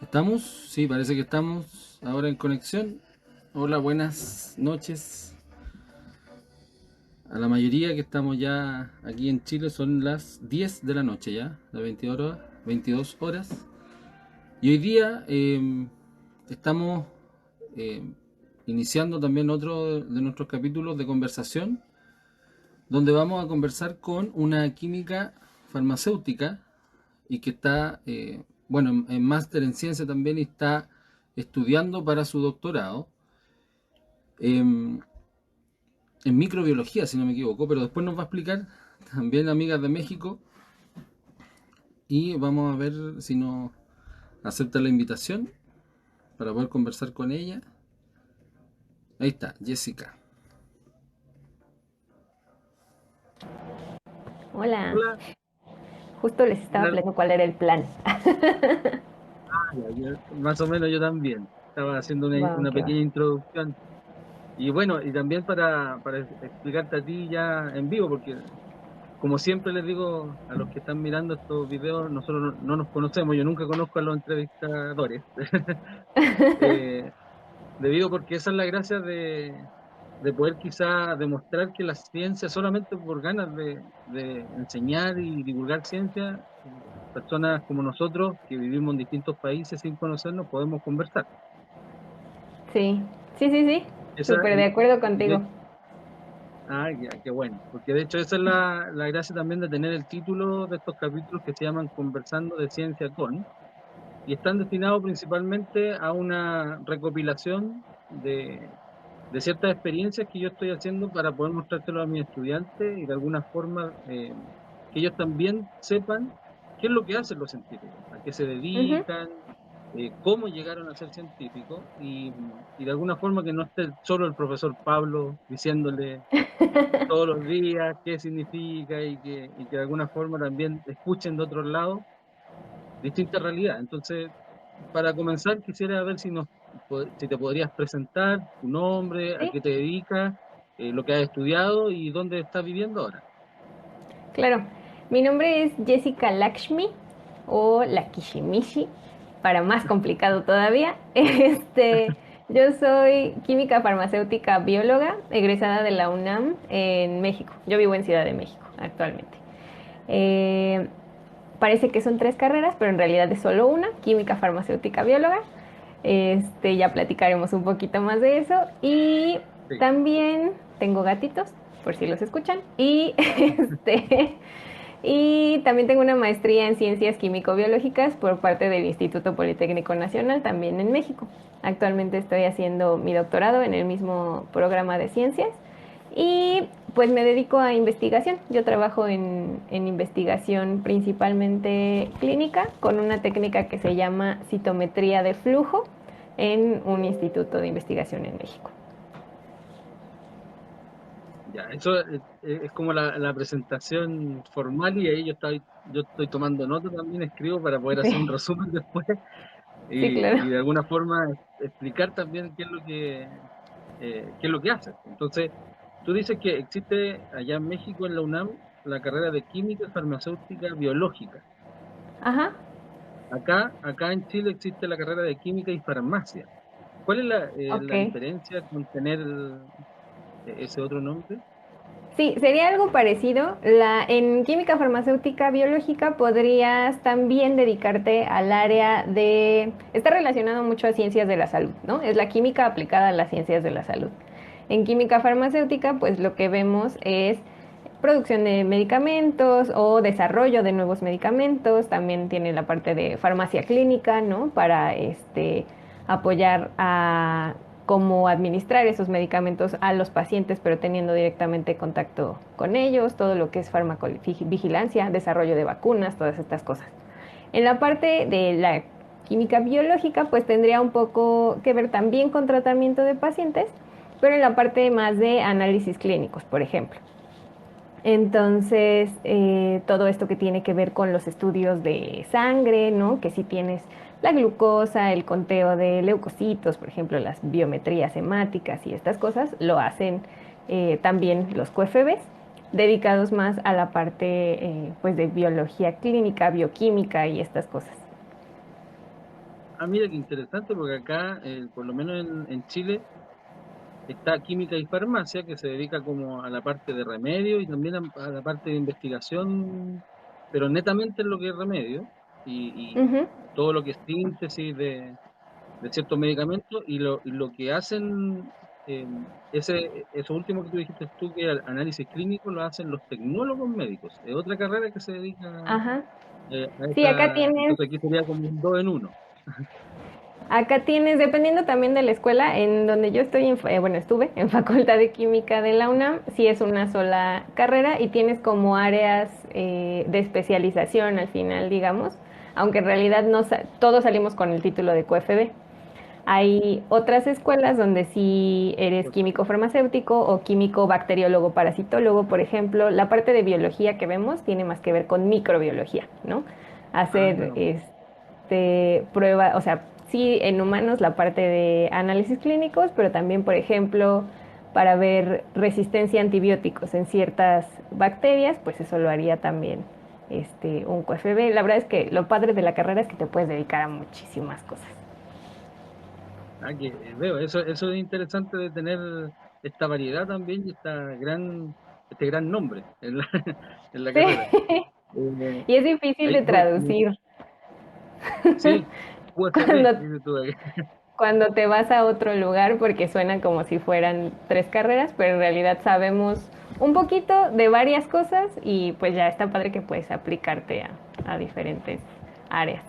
¿Estamos? Sí, parece que estamos ahora en conexión. Hola, buenas noches. A la mayoría que estamos ya aquí en Chile son las 10 de la noche ya, las 22 horas. 22 horas. Y hoy día estamos eh, iniciando también otro de nuestros capítulos de conversación, donde vamos a conversar con una química farmacéutica y que está, bueno, en máster en ciencia también y está estudiando para su doctorado en, en microbiología, si no me equivoco, pero después nos va a explicar también amigas de México y vamos a ver si nos acepta la invitación para poder conversar con ella. Ahí está, Jessica. Hola, Hola, justo les ¿qué estaba tal? platicando cuál era el plan. Más o menos yo también. Estaba haciendo Va, una que va. pequeña introducción. Y bueno, y también para explicarte a ti ya en vivo, porque como siempre les digo a los que están mirando estos videos, nosotros no nos conocemos, yo nunca conozco a los entrevistadores, eh, debido porque esa es la gracia de poder quizá demostrar que la ciencia, solamente por ganas de enseñar y divulgar ciencia, personas como nosotros que vivimos en distintos países sin conocernos, podemos conversar. Sí, sí, sí, sí, Esa, súper de acuerdo y contigo. ya, qué bueno, porque de hecho esa es la gracia también de tener el título de estos capítulos que se llaman Conversando de Ciencia con, y están destinados principalmente a una recopilación de ciertas experiencias que yo estoy haciendo para poder mostrárselo a mis estudiantes y de alguna forma que ellos también sepan qué es lo que hacen los científicos, a qué se Ujú. dedican, cómo llegaron a ser científicos y de alguna forma que no esté solo el profesor Pablo diciéndole todos los días qué significa y que de alguna forma también escuchen de otros lados distintas realidades. Entonces, para comenzar, quisiera ver si te podrías presentar tu nombre, a Sí, qué te dedicas, lo que has estudiado y dónde estás viviendo ahora. claro. Mi nombre es Jessica Lakshmi o Lakishimishi, para más complicado todavía. Yo soy química farmacéutica bióloga, egresada de la UNAM en México. Yo vivo en Ciudad de México actualmente. Eh, Parece que son tres carreras, pero en realidad es solo una, química farmacéutica bióloga. Ya platicaremos un poquito más de eso. Y Sí, también tengo gatitos, por si los escuchan. Y también tengo una maestría en ciencias químico-biológicas por parte del Instituto Politécnico Nacional, también en México. Actualmente estoy haciendo mi doctorado en el mismo programa de ciencias y pues me dedico a investigación. Yo trabajo en investigación principalmente clínica con una técnica que se llama citometría de flujo en un instituto de investigación en México. ya, eso es como la presentación formal y ahí yo estoy tomando nota también, escribo para poder hacer un Sí, resumen después sí, claro. y de alguna forma explicar también qué es lo que haces. Entonces, tú dices que existe allá en México, en la UNAM, la carrera de química farmacéutica biológica. Ajá, Acá en Chile existe la carrera de química y farmacia. ¿Cuál es ok. la diferencia con tener ese otro nombre? Sí, sería algo parecido. En química farmacéutica biológica podrías también dedicarte al área de... Está relacionado mucho a ciencias de la salud, ¿no? Es la química aplicada a las ciencias de la salud. En química farmacéutica, pues lo que vemos es producción de medicamentos o desarrollo de nuevos medicamentos. También tiene la parte de farmacia clínica, ¿no? Para apoyar a cómo administrar esos medicamentos a los pacientes, pero teniendo directamente contacto con ellos, todo lo que es farmacovigilancia, desarrollo de vacunas, todas estas cosas. En la parte de la química biológica, pues tendría un poco que ver también con tratamiento de pacientes, pero en la parte más de análisis clínicos, por ejemplo. Entonces, todo esto que tiene que ver con los estudios de sangre, ¿no? Que si tienes la glucosa, el conteo de leucocitos, por ejemplo, las biometrías hemáticas y estas cosas, lo hacen también los QFBs, dedicados más a la parte pues de biología clínica, bioquímica y estas cosas. Mira qué interesante, porque acá, por lo menos en Chile, está química y farmacia, que se dedica como a la parte de remedio y también a la parte de investigación, pero netamente en lo que es remedio Ujú. y todo lo que es síntesis de ciertos medicamentos y lo que hacen, eh, eso último que tú dijiste tú, que el análisis clínico lo hacen los tecnólogos médicos, es otra carrera que se dedica Ajá. a Sí, acá esa, tienes entonces aquí sería como un dos en uno. Acá tienes, dependiendo también de la escuela, en donde yo estoy, bueno, estuve en Facultad de Química de la UNAM, sí es una sola carrera y tienes como áreas de especialización al final, digamos, aunque en realidad no todos salimos con el título de QFB. Hay otras escuelas donde sí eres químico farmacéutico o químico bacteriólogo parasitólogo, por ejemplo. La parte de biología que vemos tiene más que ver con microbiología, ¿no? Hacer Ok. prueba, o sea, sí en humanos la parte de análisis clínicos, pero también, por ejemplo, para ver resistencia a antibióticos en ciertas bacterias, pues eso lo haría también un QFB. La verdad es que lo padre de la carrera es que te puedes dedicar a muchísimas cosas. Que veo, eso es interesante de tener esta variedad también y este gran nombre en la, en la Sí, carrera. Eh, y es difícil de bueno, traducir. sí, USB, Cuando, dice tú ahí. cuando te vas a otro lugar, porque suenan como si fueran tres carreras, pero en realidad sabemos un poquito de varias cosas y pues ya está padre que puedes aplicarte a diferentes áreas.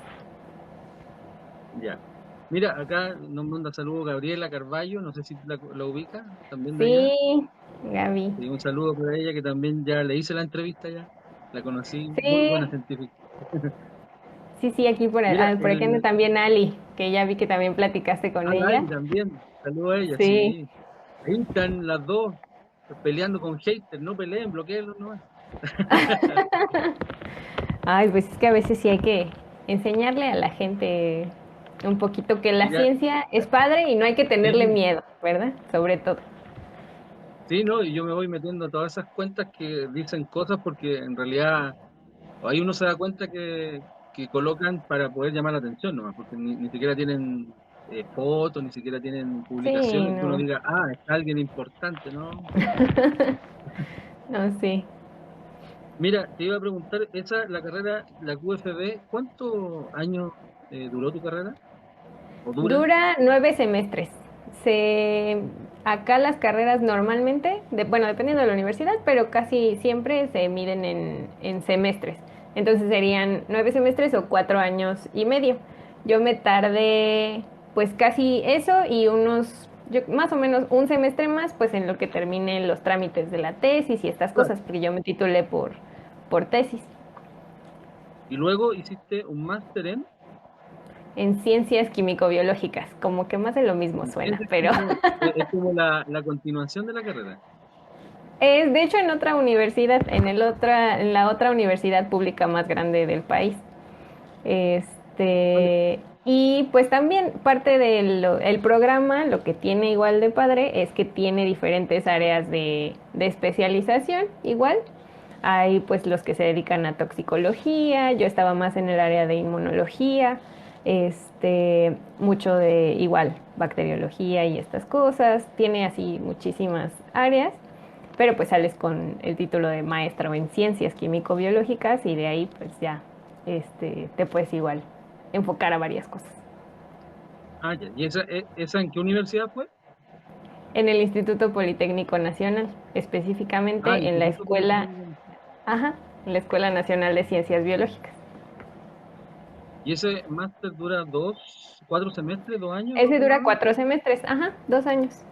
Ya. Mira, acá nos manda saludo Gabriela Carballo, no sé si la ubica, también de allá. Sí, Gaby. Sí, un saludo para ella que también ya le hice la entrevista ya, la conocí, muy buena Sí, científica. sí, sí, aquí Mira, por aquí anda también Ali, que ya vi que también platicaste con ella. Lali también, saludo a ella, Sí. sí. Ahí están las dos peleando con haters, no peleen, bloqueenlos nomás. Ay, pues es que a veces sí hay que enseñarle a la gente un poquito que la Mira, ciencia es padre y no hay que tenerle sí, miedo, ¿verdad? Sobre todo. sí, no, y yo me voy metiendo a todas esas cuentas que dicen cosas porque en realidad ahí uno se da cuenta que colocan para poder llamar la atención nomás, porque ni siquiera tienen fotos, ni siquiera tienen Sí, publicaciones que uno no. diga, está alguien importante, ¿no? No, sí. Mira, te iba a preguntar, la carrera, la QFB, ¿cuántos años duró tu carrera? ¿O dura? Dura 9 semestres. Se, acá las carreras normalmente, bueno, dependiendo de la universidad, pero casi siempre se miden en semestres. Entonces serían 9 semestres o 4 años y medio. Yo me tardé pues casi eso y más o menos un semestre más, pues en lo que termine los trámites de la tesis y estas Claro. cosas, porque yo me titulé por tesis Y luego hiciste un máster en ciencias químico-biológicas, como que más de lo mismo en suena, ciencias pero químicas, es como la continuación de la carrera. es, de hecho, en otra universidad, en la otra universidad pública más grande del país. Y pues también parte del el programa, lo que tiene igual de padre, es que tiene diferentes áreas de especialización, igual. Hay pues los que se dedican a toxicología, yo estaba más en el área de inmunología, mucho de igual bacteriología y estas cosas. Tiene así muchísimas áreas, pero pues sales con el título de maestro en ciencias químico-biológicas y de ahí pues ya te puedes igual enfocar a varias cosas. Ya. ¿Y esa en qué universidad fue? En el Instituto Politécnico Nacional, El específicamente en la Instituto escuela, Politécnico. ajá, en la Escuela Nacional de Ciencias Biológicas. ¿Y ese máster dura 4 semestres, 2 años Ese dura aproximadamente? 4 semestres, ajá, 2 años.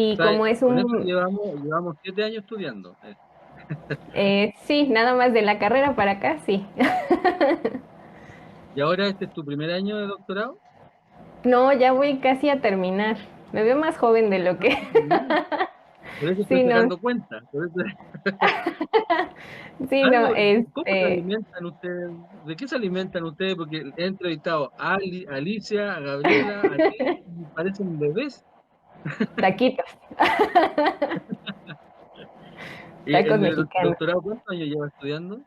O Y sea, como es con eso un, llevamos 7 años estudiando. sí, nada más de la carrera para acá, sí. ¿Y ahora este es tu primer año de doctorado? No, ya voy casi a terminar. Me veo más joven de lo Ah, que. mira, por eso estoy Sí, no, sacando cuenta. sí, no, Algo, ¿cómo se alimentan ustedes? ¿De qué se alimentan ustedes? Porque he entrevistado a Alicia, a Gabriela, a ti, y parecen bebés. taquitos, ¿Y tacos en el mexicanos. doctorado cuántos años lleva estudiando?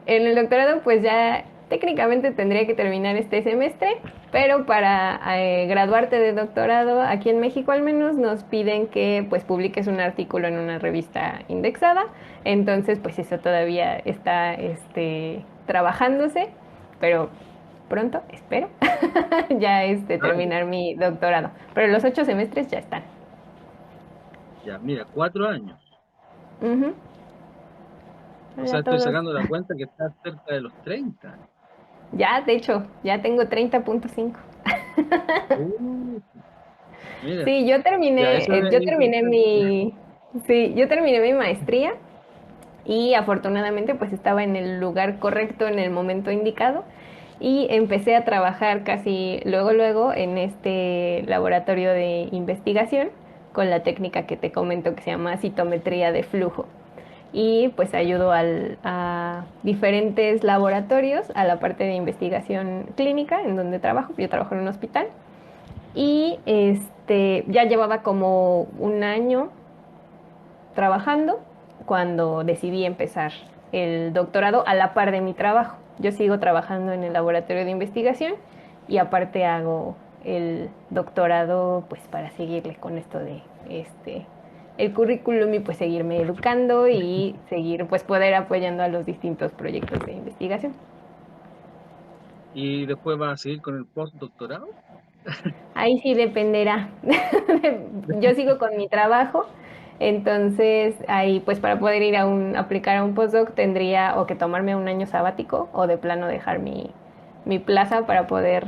En el doctorado pues ya técnicamente tendría que terminar este semestre, pero para graduarte de doctorado aquí en México al menos nos piden que pues publiques un artículo en una revista indexada, entonces pues eso todavía está trabajándose, pero pronto, espero, ya Ah, terminar mi doctorado, pero los 8 semestres ya están. ya, mira, 4 años. Ujú. O sea, Ya estoy todos, sacando la cuenta que está cerca de los 30. ya de hecho, ya tengo 30.5. Uh, mira, Sí, yo ya, terminé, eso es yo terminé importante. sí, yo terminé mi maestría y afortunadamente pues estaba en el lugar correcto en el momento indicado y empecé a trabajar casi luego en este laboratorio de investigación con la técnica que te comento que se llama citometría de flujo y pues ayudo a diferentes laboratorios a la parte de investigación clínica en donde trabajo. Yo trabajo en un hospital y ya llevaba como un año trabajando cuando decidí empezar el doctorado a la par de mi trabajo. Yo sigo trabajando en el laboratorio de investigación y aparte hago el doctorado pues para seguirle con esto de el currículum y pues seguirme educando y seguir pues poder apoyando a los distintos proyectos de investigación. Y después vas a seguir con el postdoctorado. Ahí sí dependerá. Yo sigo con mi trabajo, entonces ahí pues para poder ir aplicar a un postdoc tendría o que tomarme un año sabático o de plano dejar mi plaza para poder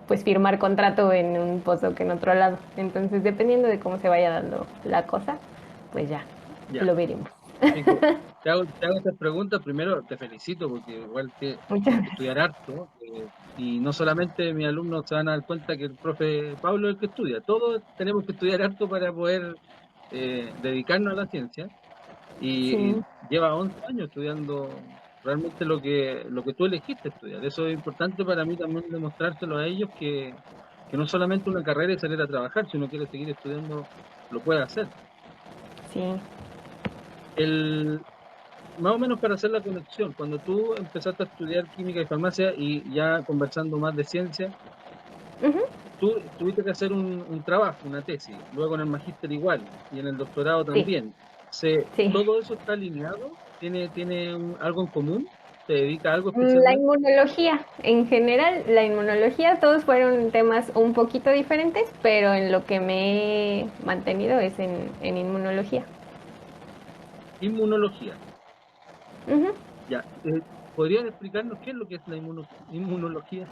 pues firmar contrato en un postdoc en otro lado. Entonces dependiendo de cómo se vaya dando la cosa, pues ya Ya. lo veremos. Fijo, te hago estas preguntas. Primero, te felicito porque igual que Muchas tienes que gracias. estudiar harto. Y no solamente mis alumnos se van a dar cuenta que el profe Pablo es el que estudia. Todos tenemos que estudiar harto para poder dedicarnos a la ciencia. Y Sí, lleva 11 años estudiando realmente lo que tú elegiste estudiar. Eso es importante para mí también demostrárselo a ellos que no solamente una carrera y salir a trabajar, si uno quiere seguir estudiando, lo puede hacer. sí. El, Más o menos para hacer la conexión, cuando tú empezaste a estudiar química y farmacia y ya conversando más de ciencia, Ujú. tú tuviste que hacer un trabajo, una tesis, luego en el magíster igual y en el doctorado Sí, también. sí. ¿Todo eso está alineado? ¿Tiene algo en común? ¿Te dedica a algo La especialmente? inmunología, en general, la inmunología, todos fueron temas un poquito diferentes, pero en lo que me he mantenido es en inmunología. Inmunología. Ujú. Ya. ¿Podrían explicarnos qué es lo que es la inmunología?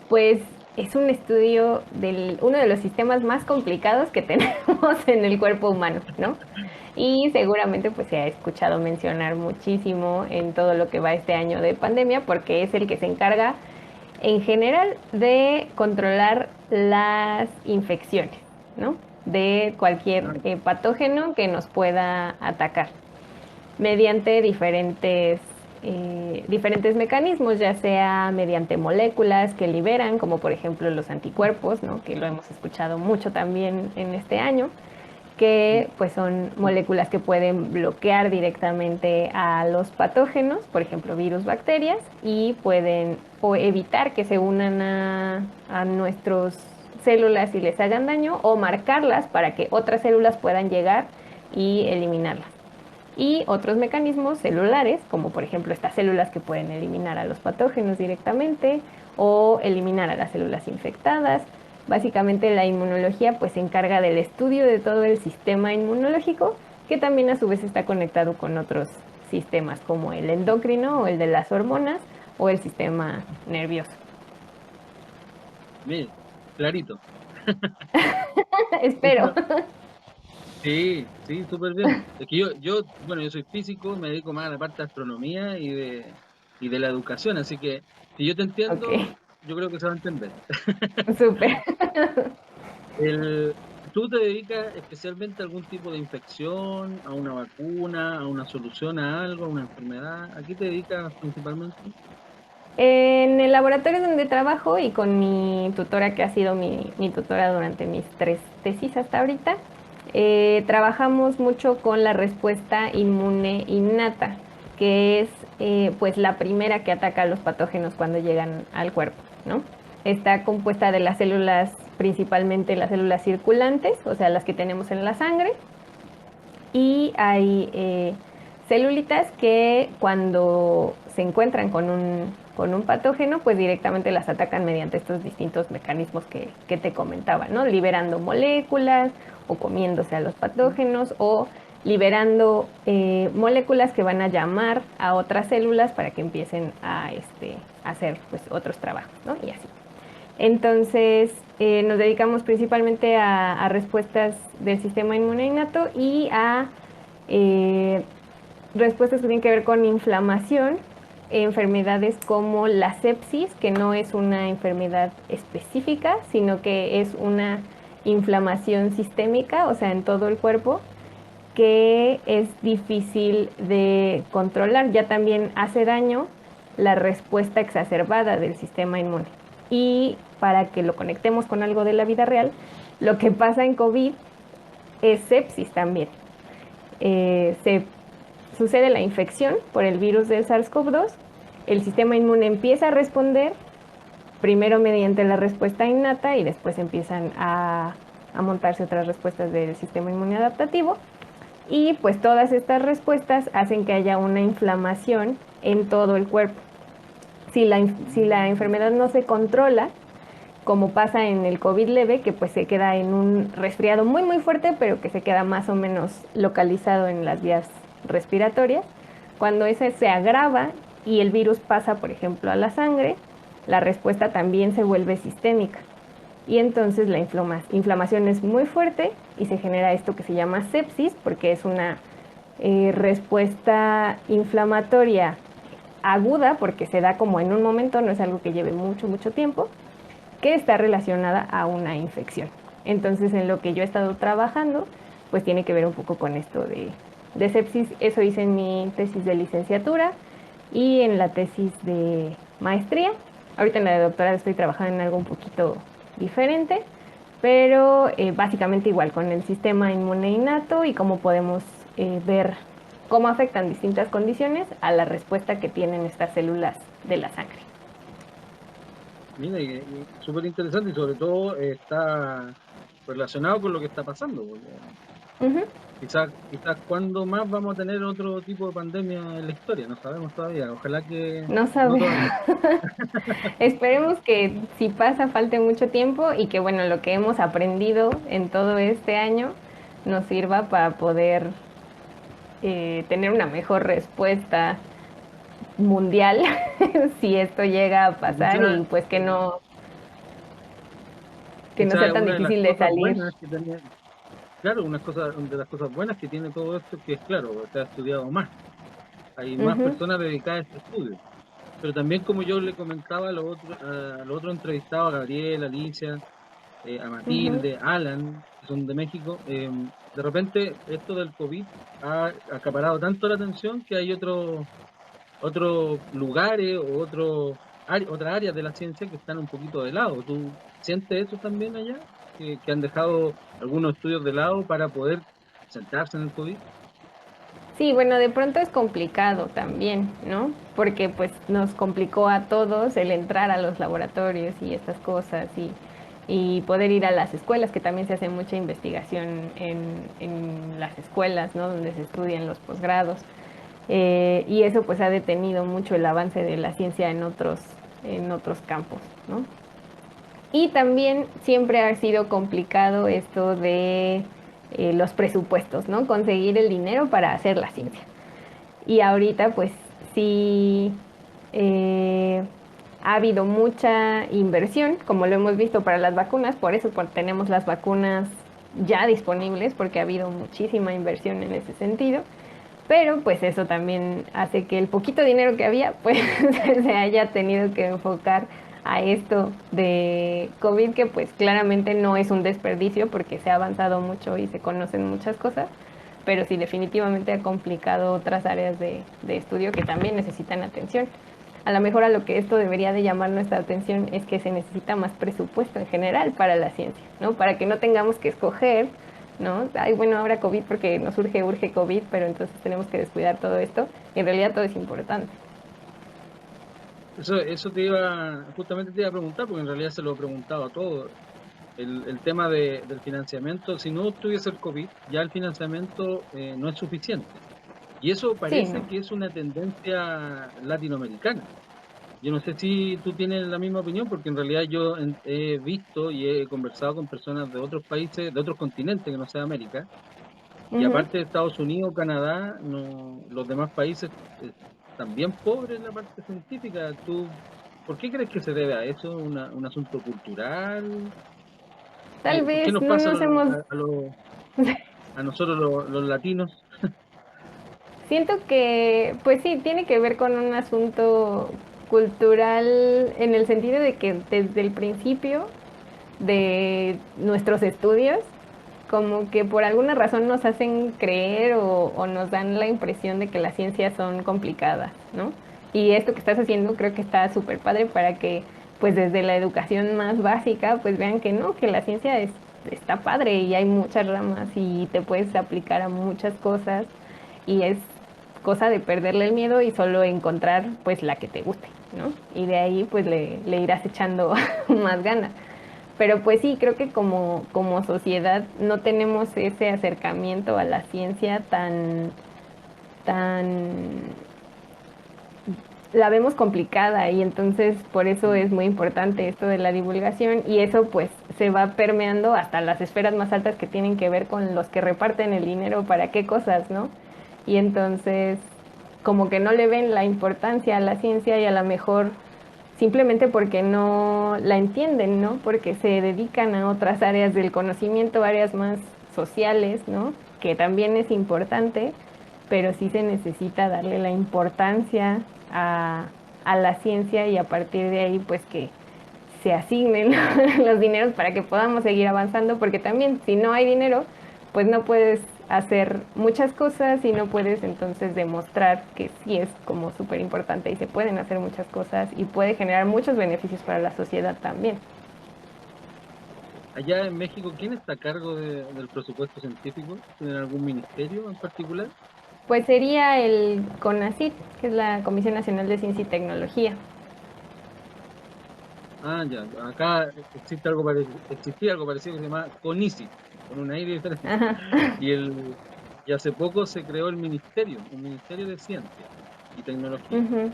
Pues es un estudio del uno de los sistemas más complicados que tenemos en el cuerpo humano, ¿no? Y seguramente pues se ha escuchado mencionar muchísimo en todo lo que va este año de pandemia, porque es el que se encarga en general de controlar las infecciones, ¿no? De Ah, cualquier patógeno que nos pueda atacar mediante diferentes mecanismos, ya sea mediante moléculas que liberan, como por ejemplo los anticuerpos, ¿no? Que lo hemos escuchado mucho también en este año, que pues son moléculas que pueden bloquear directamente a los patógenos, por ejemplo virus, bacterias, y pueden o evitar que se unan a nuestras células y les hagan daño, o marcarlas para que otras células puedan llegar y eliminarlas. Y otros mecanismos celulares, como por ejemplo estas células que pueden eliminar a los patógenos directamente o eliminar a las células infectadas. Básicamente la inmunología pues se encarga del estudio de todo el sistema inmunológico, que también a su vez está conectado con otros sistemas como el endocrino o el de las hormonas o el sistema nervioso. mire, clarito. Espero. Sí, sí, súper bien. Es que bueno, yo soy físico, me dedico más a la parte de astronomía y de la educación, así que si yo te Ok, entiendo, yo creo que se va a entender. súper. El, ¿Tú te dedicas especialmente a algún tipo de infección, a una vacuna, a una solución a algo, a una enfermedad? ¿A qué te dedicas principalmente? En el laboratorio donde trabajo y con mi tutora, que ha sido mi tutora durante mis 3 tesis hasta ahorita, trabajamos mucho con la respuesta inmune innata. que es pues la primera que ataca a los patógenos cuando llegan al cuerpo, ¿no? Está compuesta de las células, principalmente las células circulantes, o sea, las que tenemos en la sangre, y hay celulitas que cuando se encuentran con un patógeno, pues directamente las atacan mediante estos distintos mecanismos que te comentaba, ¿no? Liberando moléculas o comiéndose a los patógenos o liberando moléculas que van a llamar a otras células para que empiecen a hacer pues, otros trabajos, ¿no? Y así. Entonces, nos dedicamos principalmente a respuestas del sistema inmune innato y a respuestas que tienen que ver con inflamación, enfermedades como la sepsis, que no es una enfermedad específica, sino que es una inflamación sistémica, o sea, en todo el cuerpo, que es difícil de controlar. Ya también hace daño la respuesta exacerbada del sistema inmune. Y para que lo conectemos con algo de la vida real, lo que pasa en COVID es sepsis también. Sucede la infección por el virus del SARS-CoV-2, el sistema inmune empieza a responder, primero mediante la respuesta innata y después empiezan a montarse otras respuestas del sistema inmune adaptativo. Y pues todas estas respuestas hacen que haya una inflamación en todo el cuerpo. Si la enfermedad no se controla, como pasa en el COVID leve, que pues se queda en un resfriado muy muy fuerte, pero que se queda más o menos localizado en las vías respiratorias, cuando ese se agrava y el virus pasa, por ejemplo, a la sangre, la respuesta también se vuelve sistémica. Y entonces la inflamación es muy fuerte y se genera esto que se llama sepsis, porque es una respuesta inflamatoria aguda, porque se da como en un momento, no es algo que lleve mucho, mucho tiempo, que está relacionada a una infección. Entonces, en lo que yo he estado trabajando, pues tiene que ver un poco con esto de sepsis. Eso hice en mi tesis de licenciatura y en la tesis de maestría. Ahorita en la de doctorado estoy trabajando en algo un poquito diferente, pero básicamente igual con el sistema inmune innato y cómo podemos ver cómo afectan distintas condiciones a la respuesta que tienen estas células de la sangre. Mira, y súper interesante y sobre todo está relacionado con lo que está pasando, porque quizás cuándo más vamos a tener otro tipo de pandemia en la historia, no sabemos todavía, ojalá que No no sabemos. todavía. Esperemos que si pasa falte mucho tiempo y que bueno, lo que hemos aprendido en todo este año nos sirva para poder tener una mejor respuesta mundial si esto llega a pasar y pues que no sea Quizás tan una de las difícil de cosas salir. buenas que tenía, claro, de las cosas buenas que tiene todo esto es que es claro, se ha estudiado más, hay más Ujú, personas dedicadas a este estudio. Pero también como yo le comentaba a los otros entrevistados, a Gabriel, a Alicia, a ujú. Matilde, a Alan, que son de México, de repente esto del COVID ha acaparado tanto la atención que hay otros lugares o otras áreas de la ciencia que están un poquito de lado. ¿Tú sientes eso también allá? Que han dejado algunos estudios de lado para poder centrarse en el COVID. Sí, bueno, de pronto es complicado también, ¿no? Porque pues nos complicó a todos el entrar a los laboratorios y estas cosas y poder ir a las escuelas, que también se hace mucha investigación en las escuelas, ¿no? Donde se estudian los posgrados. Y eso pues ha detenido mucho el avance de la ciencia en otros campos, ¿no? Y también siempre ha sido complicado esto de los presupuestos, ¿no? Conseguir el dinero para hacer la ciencia. Y ahorita pues sí eh, ha habido mucha inversión, como lo hemos visto para las vacunas, por eso tenemos las vacunas ya disponibles, porque ha habido muchísima inversión en ese sentido. Pero pues eso también hace que el poquito dinero que había pues se haya tenido que enfocar a esto de COVID, que pues claramente no es un desperdicio porque se ha avanzado mucho y se conocen muchas cosas, pero sí definitivamente ha complicado otras áreas de estudio que también necesitan atención. A lo mejor a lo que esto debería de llamar nuestra atención es que se necesita más presupuesto en general para la ciencia, ¿no? Para que no tengamos que escoger ¿no? Ay, bueno, ahora COVID porque nos urge COVID, pero entonces tenemos que descuidar todo esto. Y en realidad todo es importante. Eso justamente te iba a preguntar, porque en realidad se lo he preguntado a todos. El tema del financiamiento, si no tuviese el COVID, ya el financiamiento no es suficiente. Y eso Sí, parece no. que es una tendencia latinoamericana. Yo no sé si tú tienes la misma opinión, porque en realidad he visto y he conversado con personas de otros países, de otros continentes que no sea América, y Ujú. aparte de Estados Unidos, Canadá, no, los demás países están bien pobres en la parte científica. ¿Por qué crees que se debe a eso? ¿Un asunto cultural? Tal ¿Qué vez nos no pasa nos hemos... a nosotros los latinos? Siento que, pues sí, tiene que ver con un asunto cultural en el sentido de que desde el principio de nuestros estudios, como que por alguna razón nos hacen creer o nos dan la impresión de que las ciencias son complicadas, ¿no? Y esto que estás haciendo creo que está súper padre para que, pues desde la educación más básica, pues vean que no, que la ciencia está padre y hay muchas ramas y te puedes aplicar a muchas cosas y es cosa de perderle el miedo y solo encontrar pues la que te guste, ¿no? Y de ahí pues le irás echando más ganas. Pero pues sí, creo que como sociedad no tenemos ese acercamiento a la ciencia tan, la vemos complicada y entonces por eso Mm. es muy importante esto de la divulgación y eso pues se va permeando hasta las esferas más altas que tienen que ver con los que reparten el dinero para qué cosas, ¿no? Y entonces como que no le ven la importancia a la ciencia y a lo mejor simplemente porque no la entienden, ¿no? Porque se dedican a otras áreas del conocimiento, áreas más sociales, ¿no? Que también es importante, pero sí se necesita darle la importancia a, a la ciencia y a partir de ahí, pues que se asignen los dineros para que podamos seguir avanzando, porque también si no hay dinero, pues no puedes hacer muchas cosas y no puedes entonces demostrar que sí es como súper importante y se pueden hacer muchas cosas y puede generar muchos beneficios para la sociedad también. Allá en México, ¿quién está a cargo del presupuesto científico? ¿Tienen algún ministerio en particular? Pues sería el CONACYT, que es la Comisión Nacional de Ciencia y Tecnología. Ah, ya. Acá existía algo parecido que se llama CONICIT, con una I diferente. Ajá. Y, y hace poco se creó un ministerio de ciencia y tecnología. Ujú.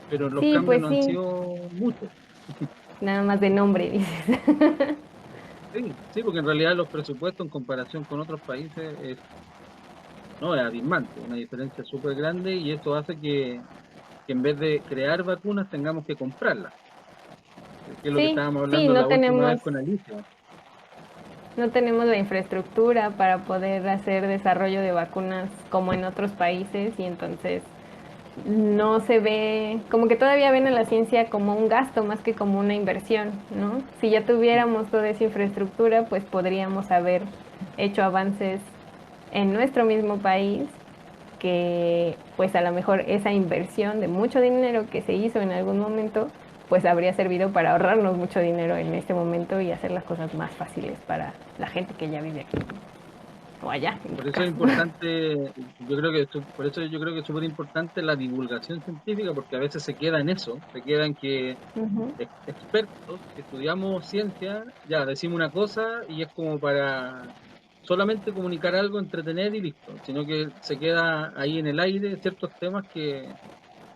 Pero los Sí, cambios pues no han sí, sido muchos. nada más de nombre, dices. Sí, sí, porque en realidad los presupuestos en comparación con otros países no, es abismante, una diferencia súper grande y eso hace que en vez de crear vacunas tengamos que comprarlas, que es lo que Sí, estábamos sí, hablando la última vez con Alicia. no tenemos la infraestructura para poder hacer desarrollo de vacunas como en otros países y entonces no se ve, como que todavía ven a la ciencia como un gasto más que como una inversión, ¿no? Si ya tuviéramos toda esa infraestructura, pues podríamos haber hecho avances en nuestro mismo país que pues a lo mejor esa inversión de mucho dinero que se hizo en algún momento pues habría servido para ahorrarnos mucho dinero en este momento y hacer las cosas más fáciles para la gente que ya vive aquí o allá en Por tu eso es caso. importante, por eso yo creo que es súper importante la divulgación científica, porque a veces se queda en eso, se queda en que Ujú. expertos que estudiamos ciencia, ya decimos una cosa y es como para solamente comunicar algo, entretener y listo, sino que se queda ahí en el aire ciertos temas que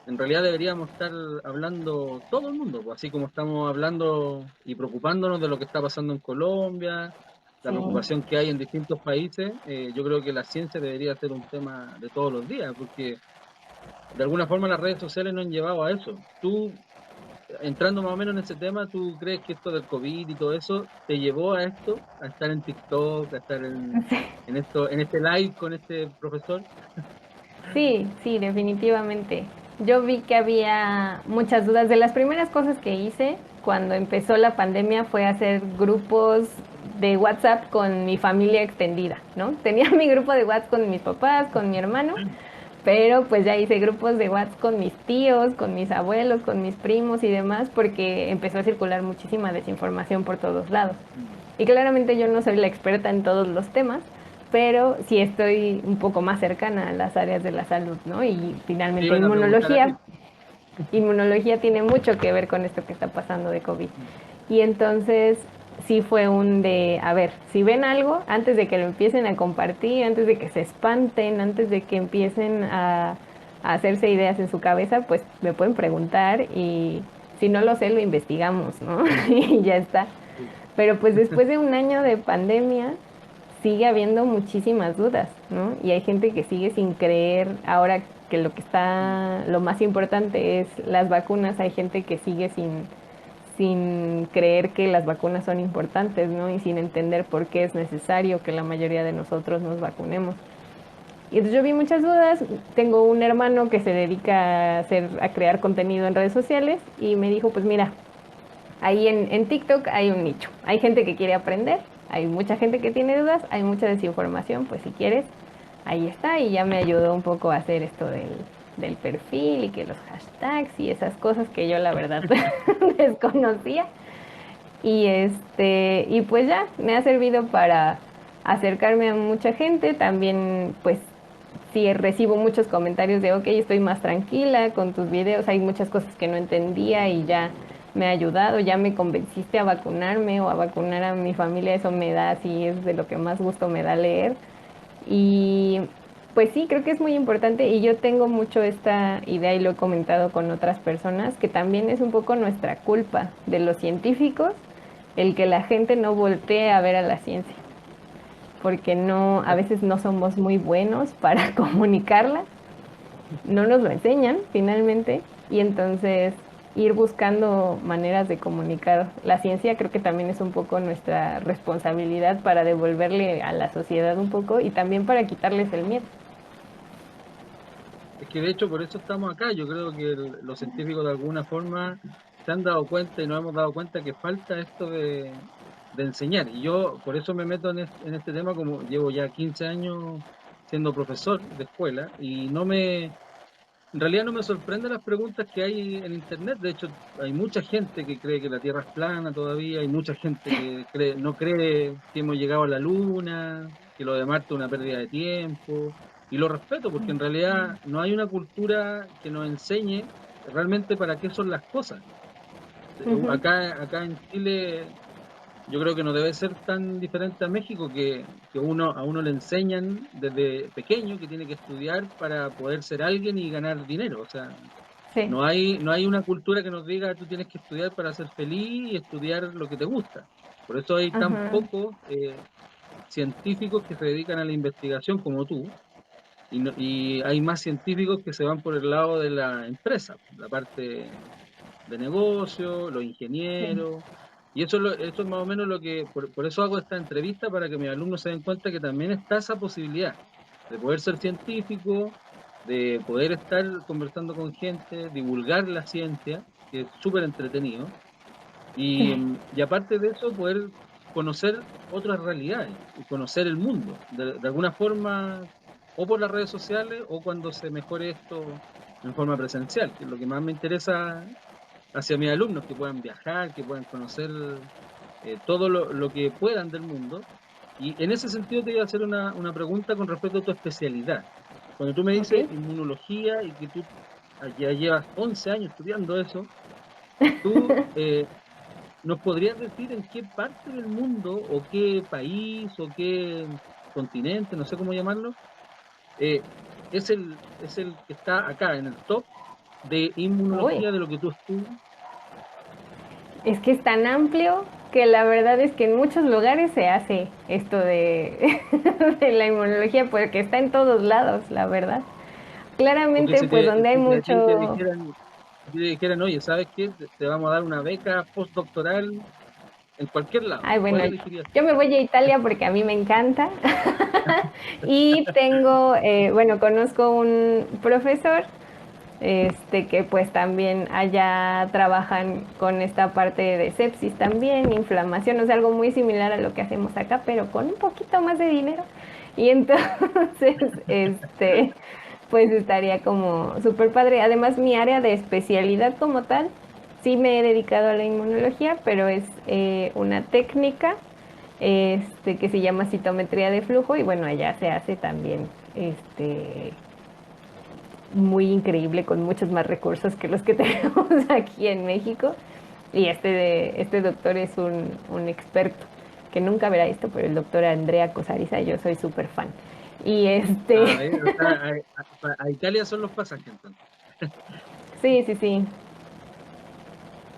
en realidad deberíamos estar hablando todo el mundo, pues, así como estamos hablando y preocupándonos de lo que está pasando en Colombia, la Sí, preocupación que hay en distintos países. Yo creo que la ciencia debería ser un tema de todos los días, porque de alguna forma las redes sociales nos han llevado a eso. Tú, entrando más o menos en ese tema, ¿tú crees que esto del COVID y todo eso te llevó a esto, a estar en TikTok, a estar en este live con este profesor? sí, sí, definitivamente. Yo vi que había muchas dudas. De las primeras cosas que hice cuando empezó la pandemia fue hacer grupos de WhatsApp con mi familia extendida, ¿no? Tenía mi grupo de WhatsApp con mis papás, con mi hermano, pero pues ya hice grupos de WhatsApp con mis tíos, con mis abuelos, con mis primos y demás, porque empezó a circular muchísima desinformación por todos lados. Y claramente yo no soy la experta en todos los temas, pero sí estoy un poco más cercana a las áreas de la salud, ¿no? Y Te finalmente iban a preguntar a ti. inmunología tiene mucho que ver con esto que está pasando de COVID. Y entonces sí fue un de, a ver, si ven algo, antes de que lo empiecen a compartir, antes de que se espanten, antes de que empiecen a hacerse ideas en su cabeza, pues me pueden preguntar y si no lo sé, lo investigamos, ¿no? Y ya está. Sí. Pero pues después de un año de pandemia, sigue habiendo muchísimas dudas, ¿no? Y hay gente que sigue sin creer, ahora que lo que está, lo más importante es las vacunas, hay gente que sigue sin creer que las vacunas son importantes, ¿no? Y sin entender por qué es necesario que la mayoría de nosotros nos vacunemos. Y entonces yo vi muchas dudas, tengo un hermano que se dedica a crear contenido en redes sociales y me dijo, pues mira, ahí en TikTok hay un nicho. Hay gente que quiere aprender, hay mucha gente que tiene dudas, hay mucha desinformación, pues si quieres, ahí está. Y ya me ayudó un poco a hacer esto del perfil y que los hashtags y esas cosas que yo la verdad desconocía. Y pues ya, me ha servido para acercarme a mucha gente. También, pues, sí recibo muchos comentarios de, ok, estoy más tranquila con tus videos, hay muchas cosas que no entendía y ya me ha ayudado, ya me convenciste a vacunarme o a vacunar a mi familia, eso me da, así es de lo que más gusto me da leer. Y pues sí, creo que es muy importante y yo tengo mucho esta idea y lo he comentado con otras personas, que también es un poco nuestra culpa de los científicos el que la gente no voltee a ver a la ciencia, porque no, a veces no somos muy buenos para comunicarla, no nos lo enseñan finalmente, y entonces ir buscando maneras de comunicar la ciencia creo que también es un poco nuestra responsabilidad para devolverle a la sociedad un poco y también para quitarles el miedo. Es que de hecho por eso estamos acá. Yo creo que los científicos de alguna forma se han dado cuenta y nos hemos dado cuenta que falta esto de enseñar. Y yo por eso me meto en este tema, como llevo ya 15 años siendo profesor de escuela y en realidad no me sorprenden las preguntas que hay en Internet. De hecho, hay mucha gente que cree que la Tierra es plana todavía, hay mucha gente que no cree que hemos llegado a la Luna, que lo de Marte es una pérdida de tiempo. Y lo respeto porque en realidad no hay una cultura que nos enseñe realmente para qué son las cosas. Ujú. Acá en Chile yo creo que no debe ser tan diferente a México que a uno le enseñan desde pequeño que tiene que estudiar para poder ser alguien y ganar dinero. O sea, Sí. no hay una cultura que nos diga tú tienes que estudiar para ser feliz y estudiar lo que te gusta. Por eso hay tan Ajá. pocos científicos que se dedican a la investigación como tú, y hay más científicos que se van por el lado de la empresa, la parte de negocio, los Sí. ingenieros. Y eso es más o menos por eso hago esta entrevista, para que mis alumnos se den cuenta que también está esa posibilidad de poder ser científico, de poder estar conversando con gente, divulgar la ciencia, que es súper entretenido, Sí. y aparte de eso, poder conocer otras realidades y conocer el mundo, de alguna forma, o por las redes sociales, o cuando se mejore esto en forma presencial, que es lo que más me interesa hacia mis alumnos, que puedan viajar, que puedan conocer todo lo que puedan del mundo. Y en ese sentido te iba a hacer una pregunta con respecto a tu especialidad. Cuando tú me Ok. dices inmunología y que tú ya llevas 11 años estudiando eso, ¿tú nos podrías decir en qué parte del mundo o qué país o qué continente, no sé cómo llamarlo, eh, es el que está acá en el top de Uy. inmunología de lo que tú estudias? Es que es tan amplio que la verdad es que en muchos lugares se hace esto de, de la inmunología, porque está en todos lados, la verdad. Porque Claramente, pues donde hay si a ti mucho... si te dijeran, oye, ¿sabes qué? Te vamos a dar una beca postdoctoral en cualquier lado. Ay, bueno, ¿Cuál elegirías yo tú? me voy a Italia porque a mí me encanta. Y tengo, bueno, conozco un profesor que pues también allá trabajan con esta parte de sepsis también, inflamación, o sea, algo muy similar a lo que hacemos acá, pero con un poquito más de dinero. Y entonces, pues estaría como súper padre. Además, mi área de especialidad como tal, sí me he dedicado a la inmunología, pero es una técnica que se llama citometría de flujo y bueno, allá se hace también muy increíble con muchos más recursos que los que tenemos aquí en México. Y este doctor es un experto que nunca verá esto, pero el doctor Andrea Cosariza, yo soy súper fan. Y O sea, a Italia son los pasajes entonces. sí, sí, sí.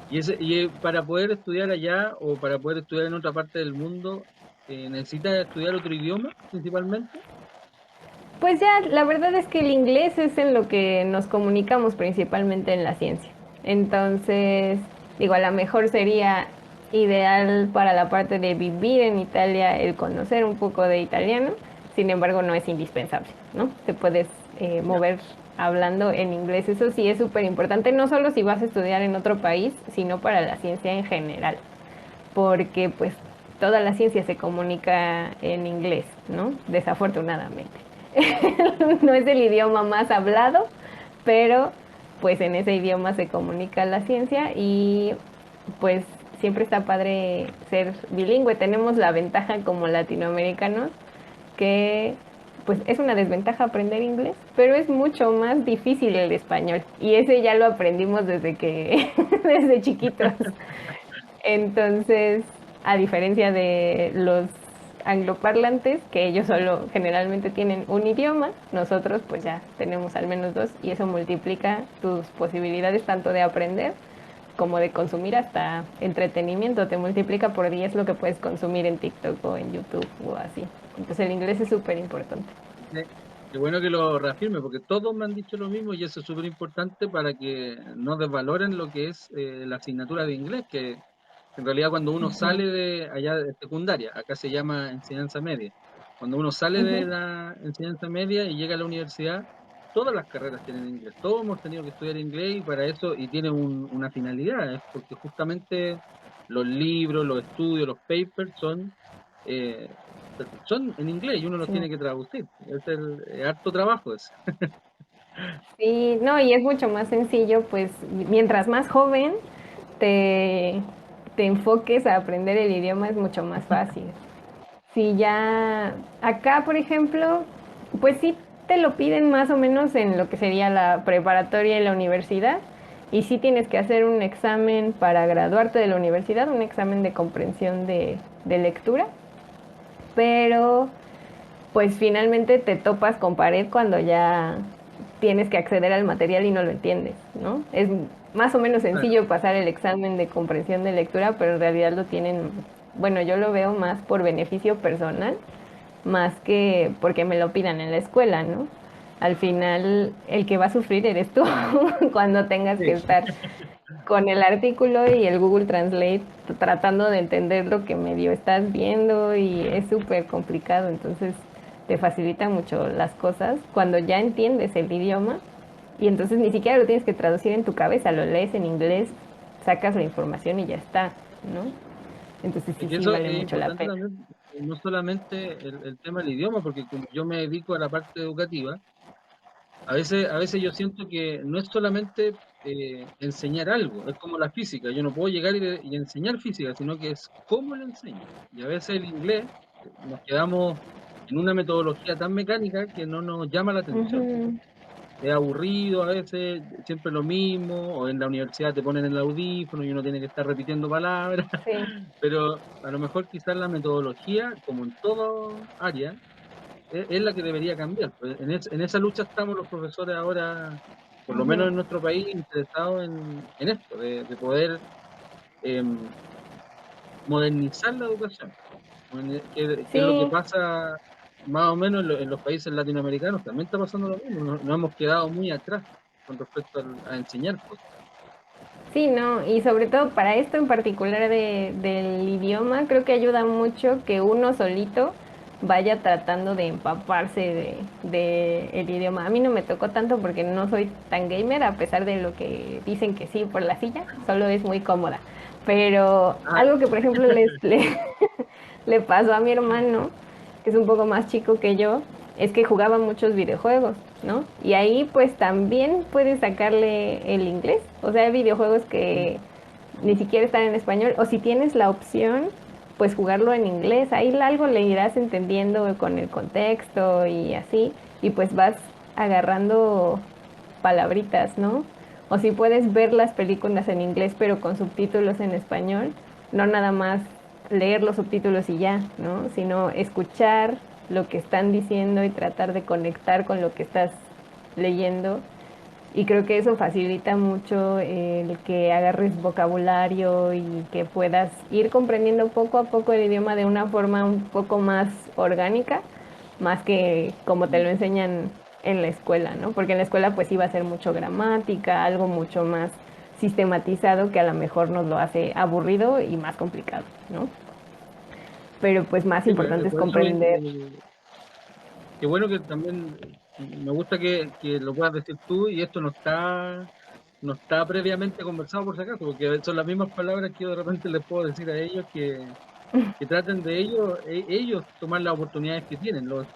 Y para poder estudiar allá o para poder estudiar en otra parte del mundo, ¿necesitas estudiar otro idioma principalmente? Pues ya, la verdad es que el inglés es en lo que nos comunicamos principalmente en la ciencia. Entonces, digo, a lo mejor sería ideal para la parte de vivir en Italia el conocer un poco de italiano, sin embargo no es indispensable, ¿no? Te puedes Ya. mover hablando en inglés, eso sí es súper importante, no solo si vas a estudiar en otro país, sino para la ciencia en general, porque pues toda la ciencia se comunica en inglés, ¿no? Desafortunadamente. No es el idioma más hablado, pero pues en ese idioma se comunica la ciencia y pues siempre está padre ser bilingüe. Tenemos la ventaja como latinoamericanos que pues es una desventaja aprender inglés, pero es mucho más difícil el español y ese ya lo aprendimos desde que desde chiquitos. Entonces, a diferencia de los angloparlantes, que ellos solo generalmente tienen un idioma, nosotros pues ya tenemos al menos dos y eso multiplica tus posibilidades tanto de aprender como de consumir hasta entretenimiento. Te multiplica por 10 lo que puedes consumir en TikTok o en YouTube o así. Entonces el inglés es súper importante. Qué bueno que lo reafirme, porque todos me han dicho lo mismo y eso es súper importante para que no desvaloren lo que es la asignatura de inglés, que en realidad cuando uno Ujú, sale de allá de secundaria, acá se llama enseñanza media, cuando uno sale de ujú. la enseñanza media y llega a la universidad, todas las carreras tienen inglés, todos hemos tenido que estudiar inglés y para eso, y tiene una finalidad, es porque justamente los libros, los estudios, los papers eh, son en inglés y uno los Sí. tiene que traducir. Es harto trabajo ese. Sí, no, y es mucho más sencillo, pues mientras más joven te, te enfoques a aprender el idioma es mucho más fácil. Si ya acá, por ejemplo, pues sí te lo piden más o menos en lo que sería la preparatoria y la universidad, y sí tienes que hacer un examen para graduarte de la universidad, un examen de comprensión de lectura, pero pues finalmente te topas con pared cuando ya tienes que acceder al material y no lo entiendes, ¿no? Es más o menos Claro. sencillo pasar el examen de comprensión de lectura, pero en realidad lo tienen, bueno, yo lo veo más por beneficio personal, más que porque me lo pidan en la escuela, ¿no? Al final, el que va a sufrir eres tú cuando tengas que Sí. estar con el artículo y el Google Translate tratando de entender lo que medio estás viendo y es súper complicado, entonces te facilita mucho las cosas cuando ya entiendes el idioma y entonces ni siquiera lo tienes que traducir en tu cabeza, lo lees en inglés, sacas la información y ya está, ¿no? Entonces Es sí, que sí eso vale es mucho la importante pena. también, no solamente el tema del idioma, porque como yo me dedico a la parte educativa, a veces yo siento que no es solamente enseñar algo, es como la física, yo no puedo llegar y enseñar física, sino que es cómo lo enseño. Y a veces el inglés nos quedamos en una metodología tan mecánica que no nos llama la atención. Ujú, Es aburrido a veces, siempre lo mismo, o en la universidad te ponen el audífono y uno tiene que estar repitiendo palabras, sí. pero a lo mejor quizás la metodología, como en todo área, es la que debería cambiar. Pues en esa lucha estamos los profesores ahora, por lo menos Ujú. en nuestro país, interesados en esto, de poder em, modernizar la educación, que es lo que Sí, pasa más o menos en los países latinoamericanos, también está pasando lo mismo, nos hemos quedado muy atrás con respecto a enseñar cosas. sí, no, y sobre todo para esto en particular del idioma, creo que ayuda mucho que uno solito vaya tratando de empaparse de el idioma. A mí no me tocó tanto porque no soy tan gamer, a pesar de lo que dicen que sí por la silla, solo es muy cómoda. Pero Ah, algo que, por ejemplo, le pasó a mi hermano, que es un poco más chico que yo, es que jugaba muchos videojuegos, ¿no? Y ahí pues también puedes sacarle el inglés. O sea, hay videojuegos mm, que ni siquiera están en español. O si tienes la opción, pues jugarlo en inglés. Ahí algo le irás entendiendo con el contexto y así, y pues vas agarrando palabritas, ¿no? O si puedes ver las películas en inglés pero con subtítulos en español, no nada más leer los subtítulos y ya, ¿no? Sino escuchar lo que están diciendo y tratar de conectar con lo que estás leyendo. Y creo que eso facilita mucho el que agarres vocabulario y que puedas ir comprendiendo poco a poco el idioma de una forma un poco más orgánica, más que como te lo enseñan en la escuela, ¿no? Porque en la escuela pues iba a ser mucho gramática, algo mucho más sistematizado que a lo mejor nos lo hace aburrido y más complicado, ¿no? Pero pues más Sí, pues, importante es por eso comprender. qué bueno que también me gusta que lo puedas decir tú y esto no está previamente conversado por si acaso, porque son las mismas palabras que yo de repente les puedo decir a ellos que traten de ellos tomar las oportunidades que tienen. Los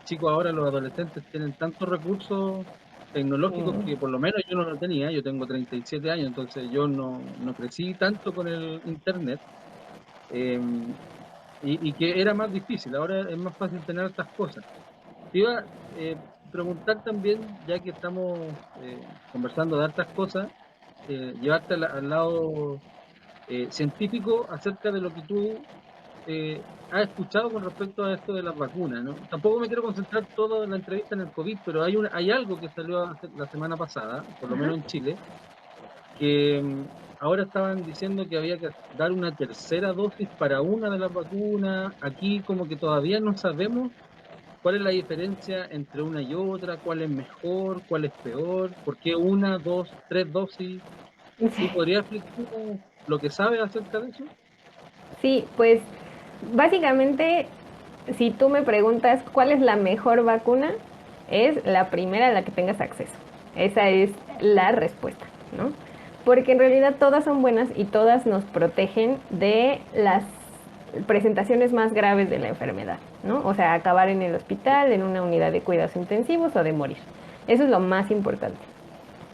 chicos ahora, los adolescentes, tienen tantos recursos tecnológicos Mm, que por lo menos yo no lo tenía. Yo tengo 37 años, entonces yo no crecí tanto con el Internet. eh, y que era más difícil, ahora es más fácil tener estas cosas. Te iba a preguntar también, ya que estamos conversando de hartas cosas, llevarte al lado científico acerca de lo que tú has escuchado con respecto a esto de las vacunas, ¿no? Tampoco me quiero concentrar toda la entrevista en el COVID, pero hay algo que salió la semana pasada, por lo ajá. menos en Chile, que ahora estaban diciendo que había que dar una tercera dosis para una de las vacunas. Aquí como que todavía no sabemos cuál es la diferencia entre una y otra, cuál es mejor, cuál es peor, por qué una, dos, tres dosis. ¿Tú podrías explicarnos lo que sabes acerca de eso? Sí, pues básicamente, si tú me preguntas cuál es la mejor vacuna, es la primera a la que tengas acceso. Esa es la respuesta, ¿no? Porque en realidad todas son buenas y todas nos protegen de las presentaciones más graves de la enfermedad, ¿no? O sea, acabar en el hospital, en una unidad de cuidados intensivos o de morir. Eso es lo más importante.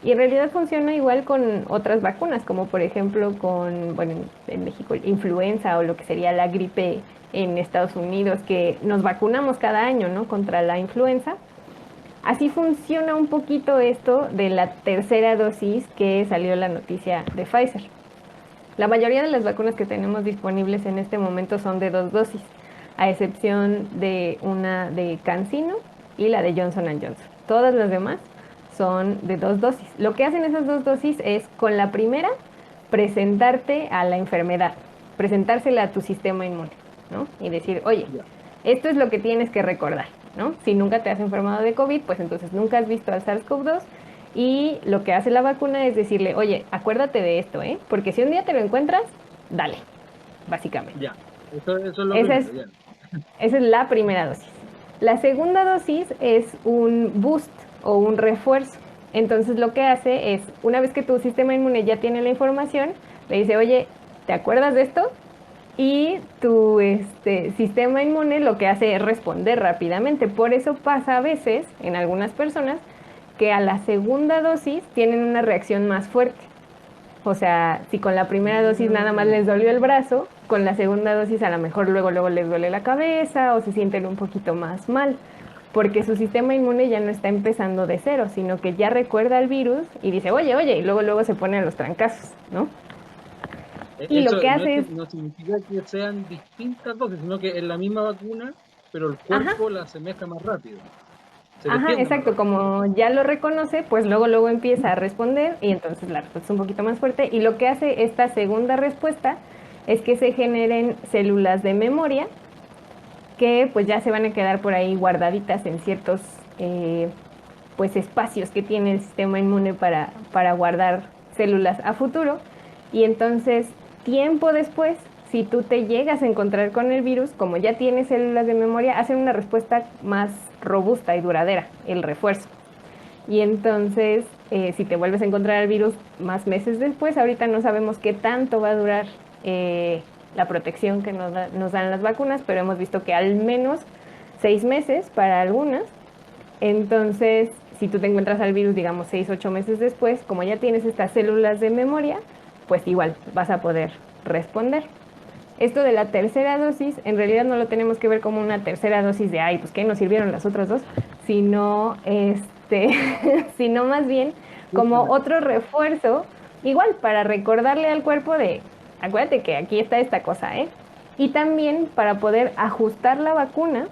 Y en realidad funciona igual con otras vacunas, como por ejemplo con, bueno, en México, influenza o lo que sería la gripe en Estados Unidos, que nos vacunamos cada año, ¿no? Contra la influenza. Así funciona un poquito esto de la tercera dosis que salió la noticia de Pfizer. La mayoría de las vacunas que tenemos disponibles en este momento son de 2 dosis, a excepción de una de CanSino y la de Johnson Johnson. Todas las demás son de 2 dosis. Lo que hacen esas 2 dosis es, con la primera, presentarte a la enfermedad, presentársela a tu sistema inmune, ¿no? Y decir, oye, Ya. esto es lo que tienes que recordar, ¿no? Si nunca te has enfermado de COVID, pues entonces nunca has visto al SARS-CoV-2 y lo que hace la vacuna es decirle, oye, acuérdate de esto, ¿eh? Porque si un día te lo encuentras, dale, básicamente. Ya, eso es lo Esa es, primero, ya. esa es la primera dosis. La segunda dosis es un boost o un refuerzo. Entonces lo que hace es, una vez que tu sistema inmune ya tiene la información, le dice, oye, ¿te acuerdas de esto? Y tu sistema inmune lo que hace es responder rápidamente. Por eso pasa a veces, en algunas personas, que a la segunda dosis tienen una reacción más fuerte. O sea, si con la primera dosis nada más les Mm, dolió el brazo, con la segunda dosis a lo mejor luego les duele la cabeza o se sienten un poquito más mal, porque su sistema inmune ya no está empezando de cero, sino que ya recuerda el virus y dice, oye, y luego se pone a los trancazos, ¿no? Y lo Eso que hace es, no significa que sean distintas dosis, sino que es la misma vacuna, pero el ajá, cuerpo la asemeja más rápido, se ajá, defiende más exacto, rápido. como ya lo reconoce, pues luego empieza a responder y entonces la respuesta es un poquito más fuerte. Y lo que hace esta segunda respuesta es que se generen células de memoria que pues ya se van a quedar por ahí guardaditas en ciertos pues espacios que tiene el sistema inmune para guardar células a futuro. Y entonces, tiempo después, si tú te llegas a encontrar con el virus, como ya tienes células de memoria, hacen una respuesta más robusta y duradera, el refuerzo. Y entonces, si te vuelves a encontrar el virus más meses después, ahorita no sabemos qué tanto va a durar la protección que nos dan las vacunas, pero hemos visto que al menos 6 meses para algunas. Entonces, si tú te encuentras al virus, digamos, 6, 8 meses después, como ya tienes estas células de memoria, pues igual vas a poder responder. Esto de la tercera dosis, en realidad no lo tenemos que ver como una tercera dosis de, ay, pues ¿qué nos sirvieron las otras dos? Sino, sino más bien como otro refuerzo, igual para recordarle al cuerpo de, acuérdate que aquí está esta cosa, ¿eh? Y también para poder ajustar la vacuna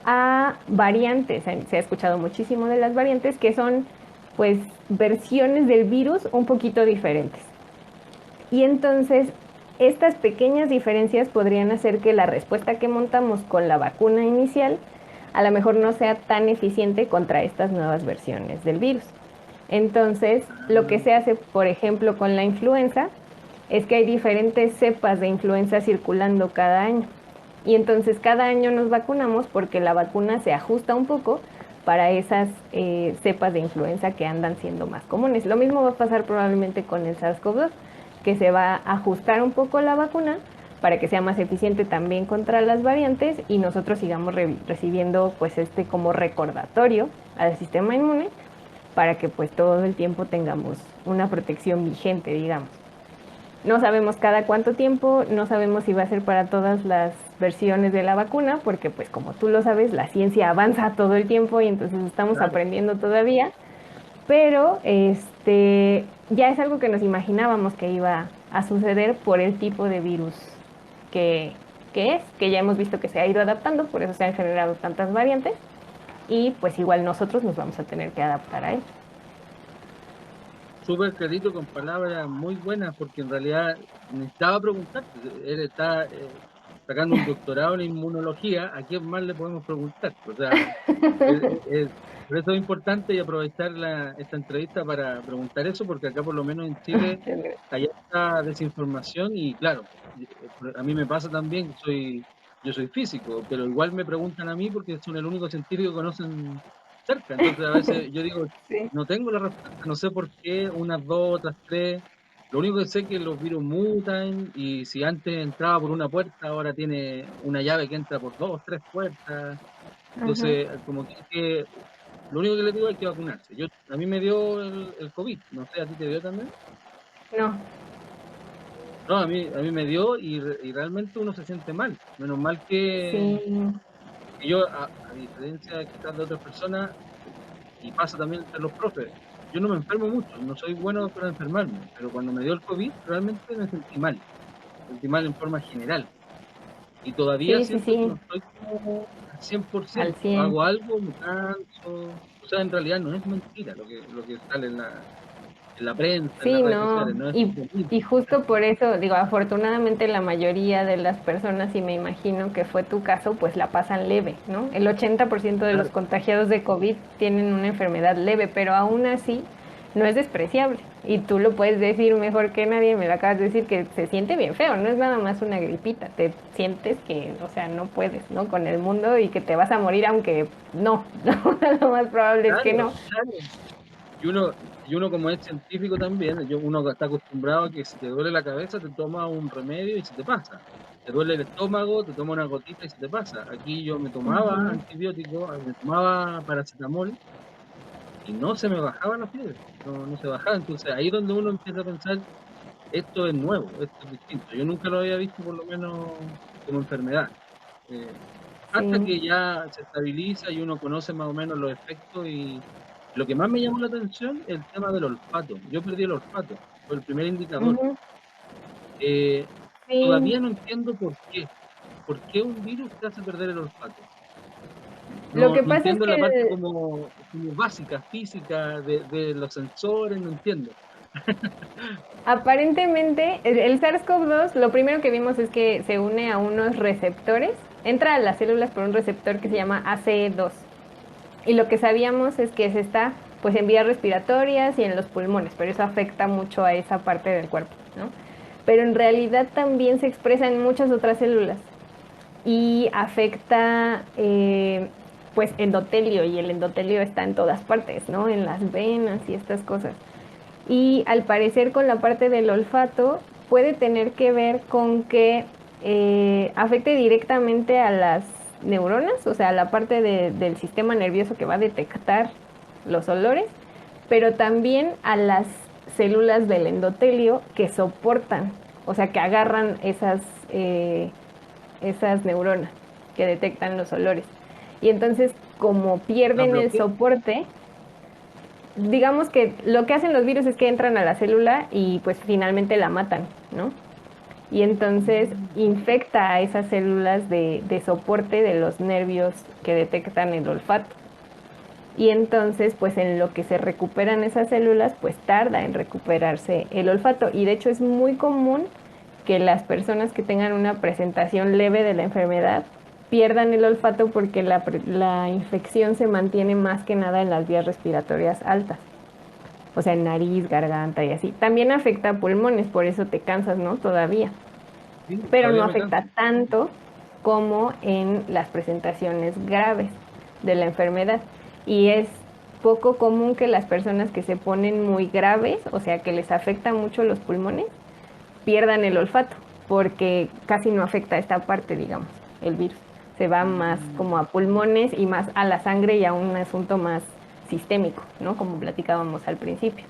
a variantes. Se ha escuchado muchísimo de las variantes, que son pues versiones del virus un poquito diferentes. Y entonces estas pequeñas diferencias podrían hacer que la respuesta que montamos con la vacuna inicial a lo mejor no sea tan eficiente contra estas nuevas versiones del virus. Entonces, lo que se hace, por ejemplo, con la influenza, es que hay diferentes cepas de influenza circulando cada año. Y entonces cada año nos vacunamos porque la vacuna se ajusta un poco para esas cepas de influenza que andan siendo más comunes. Lo mismo va a pasar probablemente con el SARS-CoV-2, que se va a ajustar un poco la vacuna para que sea más eficiente también contra las variantes y nosotros sigamos recibiendo pues como recordatorio al sistema inmune para que pues todo el tiempo tengamos una protección vigente, digamos. No sabemos cada cuánto tiempo, no sabemos si va a ser para todas las versiones de la vacuna, porque pues como tú lo sabes, la ciencia avanza todo el tiempo y entonces estamos aprendiendo todavía, pero ya es algo que nos imaginábamos que iba a suceder por el tipo de virus que, que ya hemos visto que se ha ido adaptando, por eso se han generado tantas variantes y pues igual nosotros nos vamos a tener que adaptar a él. Súper clarito, con palabras muy buenas, porque en realidad necesitaba preguntarte. Él está sacando un doctorado en inmunología, ¿a quién más le podemos preguntar? O sea, por eso es importante y aprovechar esta entrevista para preguntar eso, porque acá por lo menos en Chile hay esta desinformación y claro, a mí me pasa también que yo soy físico, pero igual me preguntan a mí porque son el único científico que conocen cerca. Entonces a veces yo digo, Sí. no tengo la respuesta, no sé por qué, unas dos, otras tres. Lo único que sé es que los virus mutan y si antes entraba por una puerta, ahora tiene una llave que entra por dos, tres puertas. Entonces, como que lo único que le digo es que vacunarse. A mí me dio el COVID, no sé, ¿a ti te dio también? No. No, a mí me dio y realmente uno se siente mal. Menos mal Sí. que yo, a diferencia quizás de otras personas, y pasa también entre los profes, yo no me enfermo mucho, no soy bueno para enfermarme, pero cuando me dio el COVID realmente me sentí mal en forma general. Y todavía Sí, sí, siento que sí, no estoy como al cien por al ciento 100. Hago algo, me canso. O sea, en realidad no es mentira lo que sale en la prensa, en las Sí, redes no, sociales, no es y justo por eso, digo, afortunadamente la mayoría de las personas, y me imagino que fue tu caso, pues la pasan leve, ¿no? El 80% de los claro. contagiados de COVID tienen una enfermedad leve, pero aún así no es despreciable. Y tú lo puedes decir mejor que nadie, me lo acabas de decir, que se siente bien feo, no es nada más una gripita, te sientes que, o sea, no puedes, ¿no? Con el mundo y que te vas a morir, aunque no, lo más probable es que Claro, no. claro. Y uno como es científico también, uno está acostumbrado a que si te duele la cabeza te toma un remedio y se te pasa. Te duele el estómago, te toma una gotita y se te pasa. Aquí yo me tomaba Ujú. antibióticos, me tomaba paracetamol y no se me bajaba la fiebre, no se bajaba. Entonces ahí es donde uno empieza a pensar, esto es nuevo, esto es distinto. Yo nunca lo había visto por lo menos como enfermedad. Eh, Hasta Sí. que ya se estabiliza y uno conoce más o menos los efectos y lo que más me llamó la atención es el tema del olfato. Yo perdí el olfato, fue el primer indicador. Ujú. Eh, Sí, Todavía no entiendo por qué. ¿Por qué un virus te hace perder el olfato? lo No, que no pasa es entiendo que la parte como básica, física, de los sensores, no entiendo. aparentemente el SARS-CoV-2 lo primero que vimos es que se une a unos receptores, entra a las células por un receptor que se llama ACE2. Y lo que sabíamos es que se está pues en vías respiratorias y en los pulmones, pero eso afecta mucho a esa parte del cuerpo, ¿no? Pero en realidad también se expresa en muchas otras células y afecta pues endotelio, y el endotelio está en todas partes, ¿no? En las venas y estas cosas. Y al parecer con la parte del olfato puede tener que ver con que afecte directamente a las neuronas, o sea, a la parte del sistema nervioso que va a detectar los olores, pero también a las células del endotelio que soportan o sea, que agarran esas neuronas que detectan los olores. Y entonces, como La pierden el bloquea. soporte, digamos que lo que hacen los virus es que entran a la célula y pues finalmente la matan, ¿no? Y entonces infecta a esas células de soporte de los nervios que detectan el olfato. Y entonces, pues en lo que se recuperan esas células, pues tarda en recuperarse el olfato. Y de hecho es muy común que las personas que tengan una presentación leve de la enfermedad pierdan el olfato porque la infección se mantiene más que nada en las vías respiratorias altas. O sea, en nariz, garganta y así. También afecta a pulmones, por eso te cansas, ¿no? Todavía. Sí, Pero no todavía me canso. afecta tanto como en las presentaciones graves de la enfermedad. Y es poco común que las personas que se ponen muy graves, o sea, que les afecta mucho los pulmones, pierdan el olfato, porque casi no afecta esta parte, digamos, el virus. Se va más como a pulmones y más a la sangre y a un asunto más sistémico, ¿no? Como platicábamos al principio.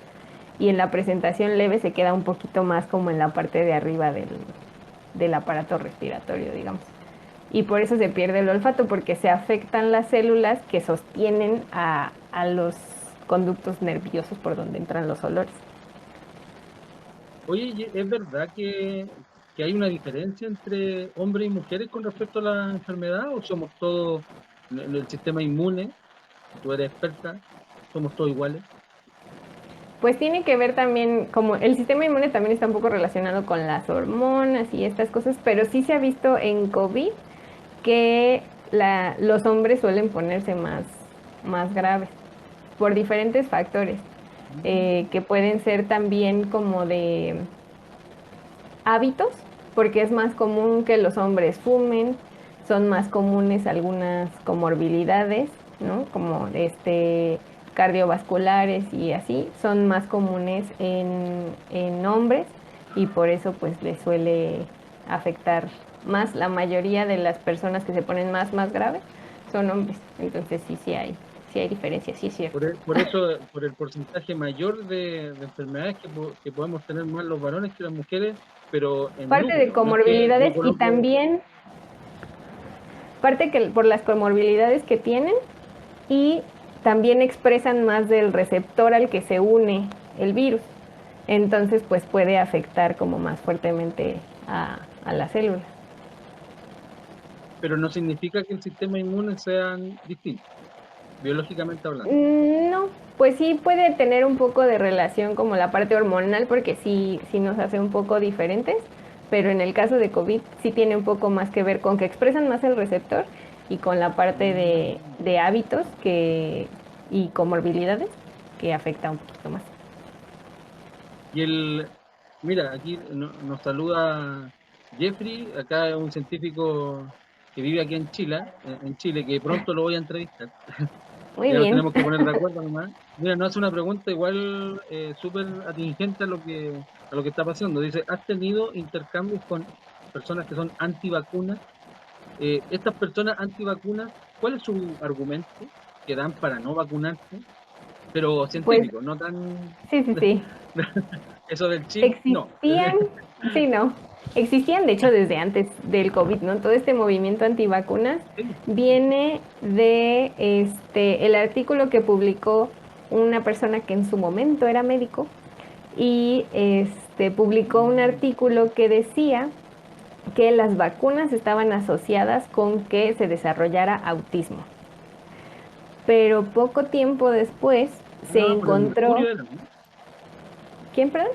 Y en la presentación leve se queda un poquito más como en la parte de arriba del aparato respiratorio, digamos. Y por eso se pierde el olfato, porque se afectan las células que sostienen a los conductos nerviosos por donde entran los olores. Oye, ¿y es verdad que hay una diferencia entre hombres y mujeres con respecto a la enfermedad o somos todos en el sistema inmune? Tú eres experta, somos todos iguales. Pues tiene que ver también, como el sistema inmune también está un poco relacionado con las hormonas y estas cosas, pero sí se ha visto en COVID que los hombres suelen ponerse más graves por diferentes factores, que pueden ser también como de hábitos, porque es más común que los hombres fumen, son más comunes algunas comorbilidades, ¿no? Como cardiovasculares y así, son más comunes en hombres y por eso pues les suele afectar más. La mayoría de las personas que se ponen más graves son hombres, entonces sí hay diferencias, sí es cierto. Por eso, por el porcentaje mayor de enfermedades que podemos tener más los varones que las mujeres, pero en Parte de número. No es que yo comorbilidades y coloco, también parte que por las comorbilidades que tienen y también expresan más del receptor al que se une el virus. Entonces, pues puede afectar como más fuertemente a la célula. pero no significa que el sistema inmune sean distintos, biológicamente hablando. No, pues sí puede tener un poco de relación como la parte hormonal, porque sí nos hace un poco diferentes, pero en el caso de COVID sí tiene un poco más que ver con que expresan más el receptor y con la parte de hábitos y comorbilidades que afecta un poquito más. Y mira, aquí nos saluda Jeffrey, acá es un científico que vive aquí en Chile, que pronto lo voy a entrevistar. Muy Ya nos bien. tenemos que poner de acuerdo nomás. Mira, nos hace una pregunta igual súper atingente a lo que está pasando. Dice, ¿has tenido intercambios con personas que son antivacunas? Estas personas antivacunas, ¿cuál es su argumento que dan para no vacunarse? Pero Pues científico, no tan... sí. Eso del chip, no. Existían, sí, no, existían de hecho desde antes del COVID, ¿no? Todo este movimiento antivacunas viene de el artículo que publicó una persona que en su momento era médico y publicó un artículo que decía que las vacunas estaban asociadas con que se desarrollara autismo. Pero poco tiempo después se Ah, por el encontró, mercurio era, ¿no? ¿quién, perdón?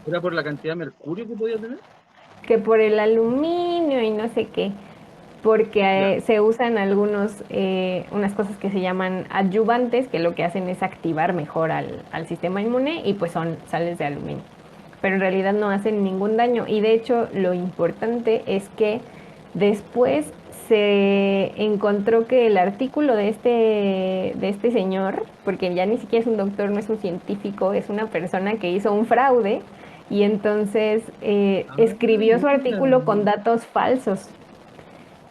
Era por la cantidad de mercurio que podía tener. Que por el aluminio y no sé qué, porque Ya. se usan unas cosas que se llaman adyuvantes, que lo que hacen es activar mejor al sistema inmune y pues son sales de aluminio. Pero en realidad no hacen ningún daño y de hecho lo importante es que después se encontró que el artículo de este señor, porque ya ni siquiera es un doctor, no es un científico, es una persona que hizo un fraude y entonces Ah, escribió su mira. artículo con datos falsos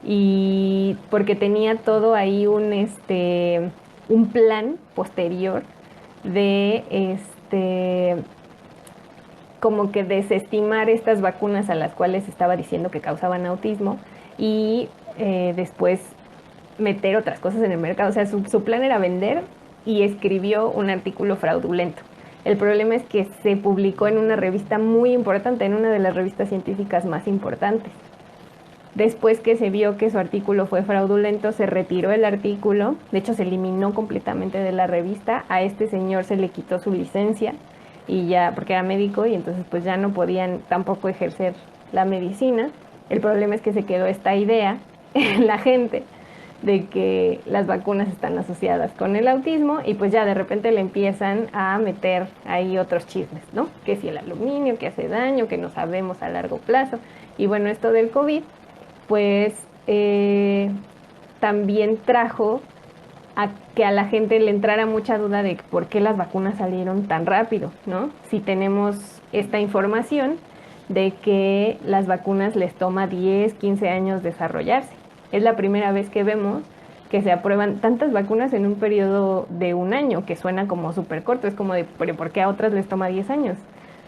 y porque tenía todo ahí un plan posterior de como que desestimar estas vacunas a las cuales estaba diciendo que causaban autismo y después meter otras cosas en el mercado. O sea, su plan era vender y escribió un artículo fraudulento. El problema es que se publicó en una revista muy importante, en una de las revistas científicas más importantes. Después que se vio que su artículo fue fraudulento, se retiró el artículo, de hecho se eliminó completamente de la revista, a este señor se le quitó su licencia y ya, porque era médico y entonces pues ya no podían tampoco ejercer la medicina. El problema es que se quedó esta idea en la gente de que las vacunas están asociadas con el autismo y pues ya de repente le empiezan a meter ahí otros chismes, ¿no? Que si el aluminio, que hace daño, que no sabemos a largo plazo. Y bueno, esto del COVID pues también trajo a que a la gente le entrara mucha duda de por qué las vacunas salieron tan rápido, ¿no? Si tenemos esta información de que las vacunas les toma 10, 15 años desarrollarse. Es la primera vez que vemos que se aprueban tantas vacunas en un periodo de un año, que suena como súper corto, es como de, pero ¿por qué a otras les toma 10 años?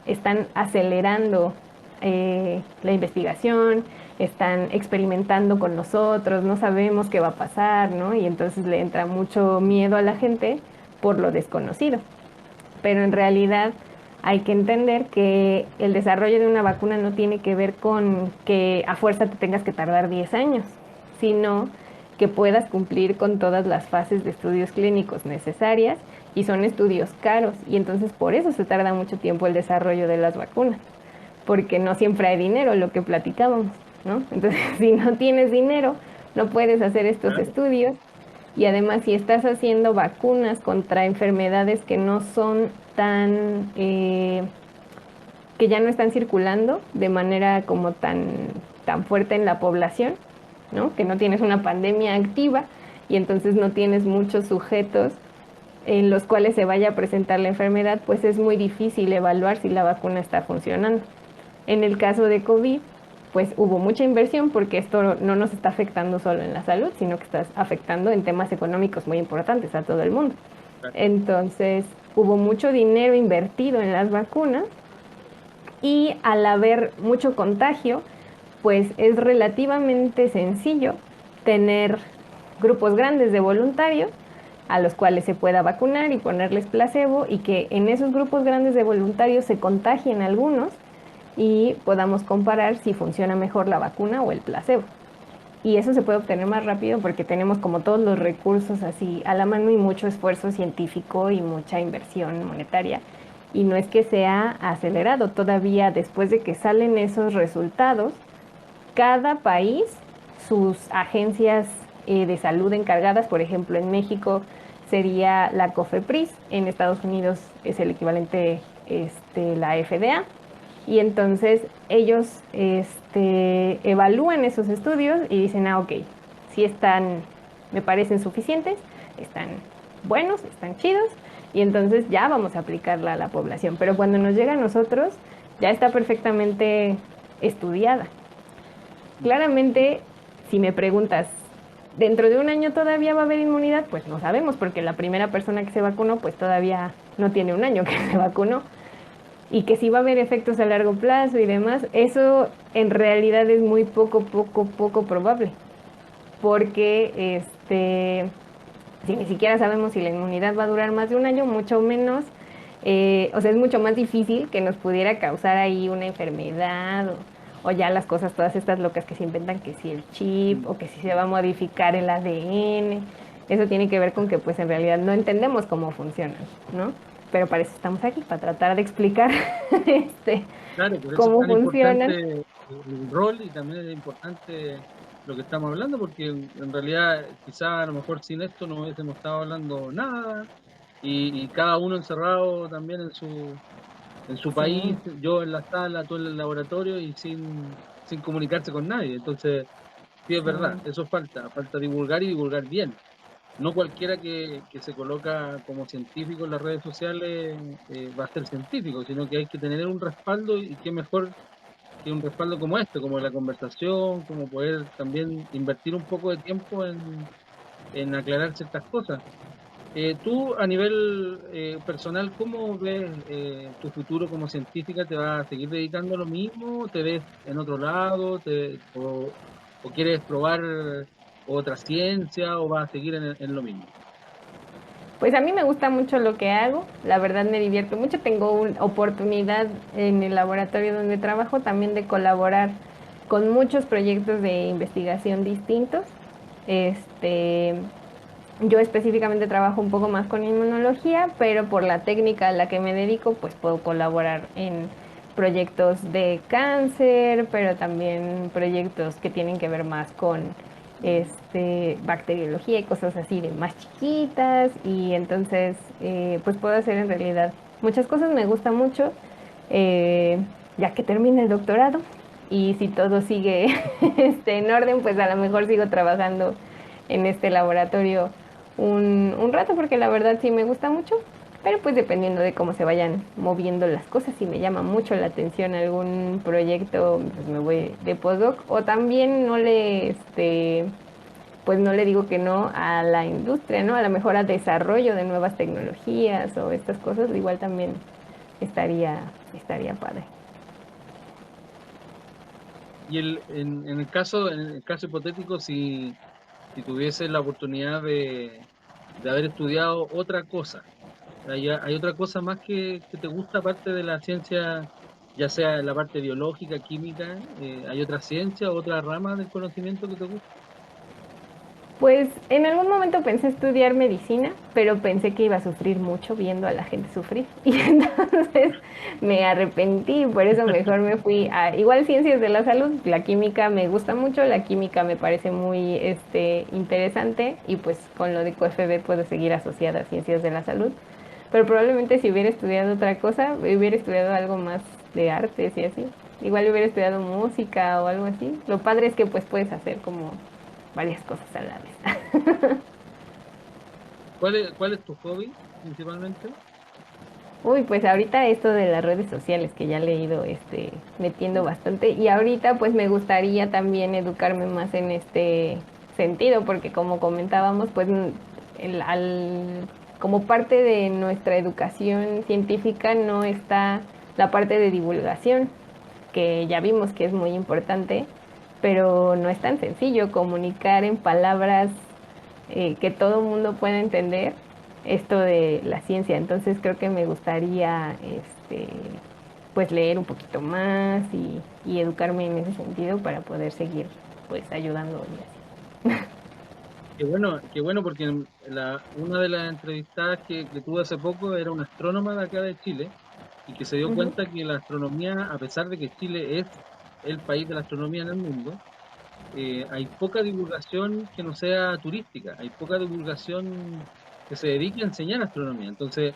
Están acelerando la investigación, están experimentando con nosotros, no sabemos qué va a pasar, ¿no? Y entonces le entra mucho miedo a la gente por lo desconocido. Pero en realidad hay que entender que el desarrollo de una vacuna no tiene que ver con que a fuerza te tengas que tardar 10 años, sino que puedas cumplir con todas las fases de estudios clínicos necesarias y son estudios caros y entonces por eso se tarda mucho tiempo el desarrollo de las vacunas, porque no siempre hay dinero, lo que platicábamos, ¿no? Entonces, si no tienes dinero, no puedes hacer estos estudios y además si estás haciendo vacunas contra enfermedades que no son tan, que ya no están circulando de manera como tan fuerte en la población, ¿no? Que no tienes una pandemia activa y entonces no tienes muchos sujetos en los cuales se vaya a presentar la enfermedad, pues es muy difícil evaluar si la vacuna está funcionando. En el caso de COVID, pues hubo mucha inversión porque esto no nos está afectando solo en la salud, sino que está afectando en temas económicos muy importantes a todo el mundo. Entonces, hubo mucho dinero invertido en las vacunas y al haber mucho contagio, pues es relativamente sencillo tener grupos grandes de voluntarios a los cuales se pueda vacunar y ponerles placebo y que en esos grupos grandes de voluntarios se contagien algunos y podamos comparar si funciona mejor la vacuna o el placebo. Y eso se puede obtener más rápido porque tenemos como todos los recursos así a la mano y mucho esfuerzo científico y mucha inversión monetaria. Y no es que sea acelerado, todavía después de que salen esos resultados, cada país, sus agencias de salud encargadas, por ejemplo en México sería la COFEPRIS, en Estados Unidos es el equivalente la FDA, y entonces ellos evalúan esos estudios y dicen, ok, si están, me parecen suficientes, están buenos, están chidos, y entonces ya vamos a aplicarla a la población. Pero cuando nos llega a nosotros, ya está perfectamente estudiada. Claramente, si me preguntas, ¿dentro de un año todavía va a haber inmunidad? Pues no sabemos, porque la primera persona que se vacunó, pues todavía no tiene un año que se vacunó. Y que si va a haber efectos a largo plazo y demás, eso en realidad es muy poco probable. Porque si ni siquiera sabemos si la inmunidad va a durar más de un año, mucho menos, o sea, es mucho más difícil que nos pudiera causar ahí una enfermedad o ya las cosas todas estas locas que se inventan, que si el chip o que si se va a modificar el ADN. Eso tiene que ver con que pues en realidad no entendemos cómo funcionan, ¿no? Pero para eso estamos aquí, para tratar de explicar Claro, por eso es cómo tan funcionan. importante el rol y también es importante lo que estamos hablando, porque en realidad quizá a lo mejor sin esto no hubiésemos estado hablando nada y cada uno encerrado también en su Sí, país, yo en la sala, tú en el laboratorio y sin comunicarse con nadie. Entonces, sí es sí, verdad, eso falta divulgar y divulgar bien. No cualquiera que se coloca como científico en las redes sociales va a ser científico, sino que hay que tener un respaldo y qué mejor que un respaldo como este, como la conversación, como poder también invertir un poco de tiempo en aclarar ciertas cosas. Tú a nivel personal, ¿cómo ves tu futuro como científica? ¿Te vas a seguir dedicando a lo mismo? ¿Te ves en otro lado? ¿O quieres probar otra ciencia o vas a seguir en lo mismo? Pues a mí me gusta mucho lo que hago, la verdad me divierto mucho, tengo una oportunidad en el laboratorio donde trabajo también de colaborar con muchos proyectos de investigación distintos. Este, yo específicamente trabajo un poco más con inmunología, pero por la técnica a la que me dedico, pues puedo colaborar en proyectos de cáncer, pero también proyectos que tienen que ver más con bacteriología y cosas así de más chiquitas. Y entonces, pues puedo hacer en realidad muchas cosas. Me gusta mucho, eh, ya que termine el doctorado. Y si todo sigue en orden, pues a lo mejor sigo trabajando en este laboratorio un rato, porque la verdad sí me gusta mucho, pero pues dependiendo de cómo se vayan moviendo las cosas, si me llama mucho la atención algún proyecto, pues me voy de postdoc, o también pues no le digo que no a la industria, ¿no? A lo mejor a desarrollo de nuevas tecnologías o estas cosas, igual también estaría padre. Y en el caso hipotético, si tuvieses la oportunidad de haber estudiado otra cosa, hay otra cosa más que te gusta aparte de la ciencia, ya sea en la parte biológica, química, hay otra ciencia, otra rama del conocimiento que te gusta. Pues en algún momento pensé estudiar medicina, pero pensé que iba a sufrir mucho viendo a la gente sufrir. Y entonces me arrepentí, por eso mejor me fui a igual ciencias de la salud. La química me gusta mucho, la química me parece muy interesante, y pues con lo de QFB puedo seguir asociada a ciencias de la salud. Pero probablemente si hubiera estudiado otra cosa, hubiera estudiado algo más de artes y así. Igual hubiera estudiado música o algo así. Lo padre es que pues puedes hacer como varias cosas a la vez. Cuál es tu hobby principalmente? Uy, pues ahorita esto de las redes sociales que ya le he ido metiendo bastante, y ahorita pues me gustaría también educarme más en este sentido, porque como comentábamos, pues como parte de nuestra educación científica no está la parte de divulgación, que ya vimos que es muy importante, pero no es tan sencillo comunicar en palabras que todo el mundo pueda entender esto de la ciencia. Entonces creo que me gustaría pues leer un poquito más y educarme en ese sentido para poder seguir pues ayudando y así. Qué bueno porque una de las entrevistadas que tuve hace poco era una astrónoma de acá de Chile y que se dio Ujú. cuenta que la astronomía, a pesar de que Chile es el país de la astronomía en el mundo, hay poca divulgación que no sea turística, hay poca divulgación que se dedique a enseñar astronomía. Entonces,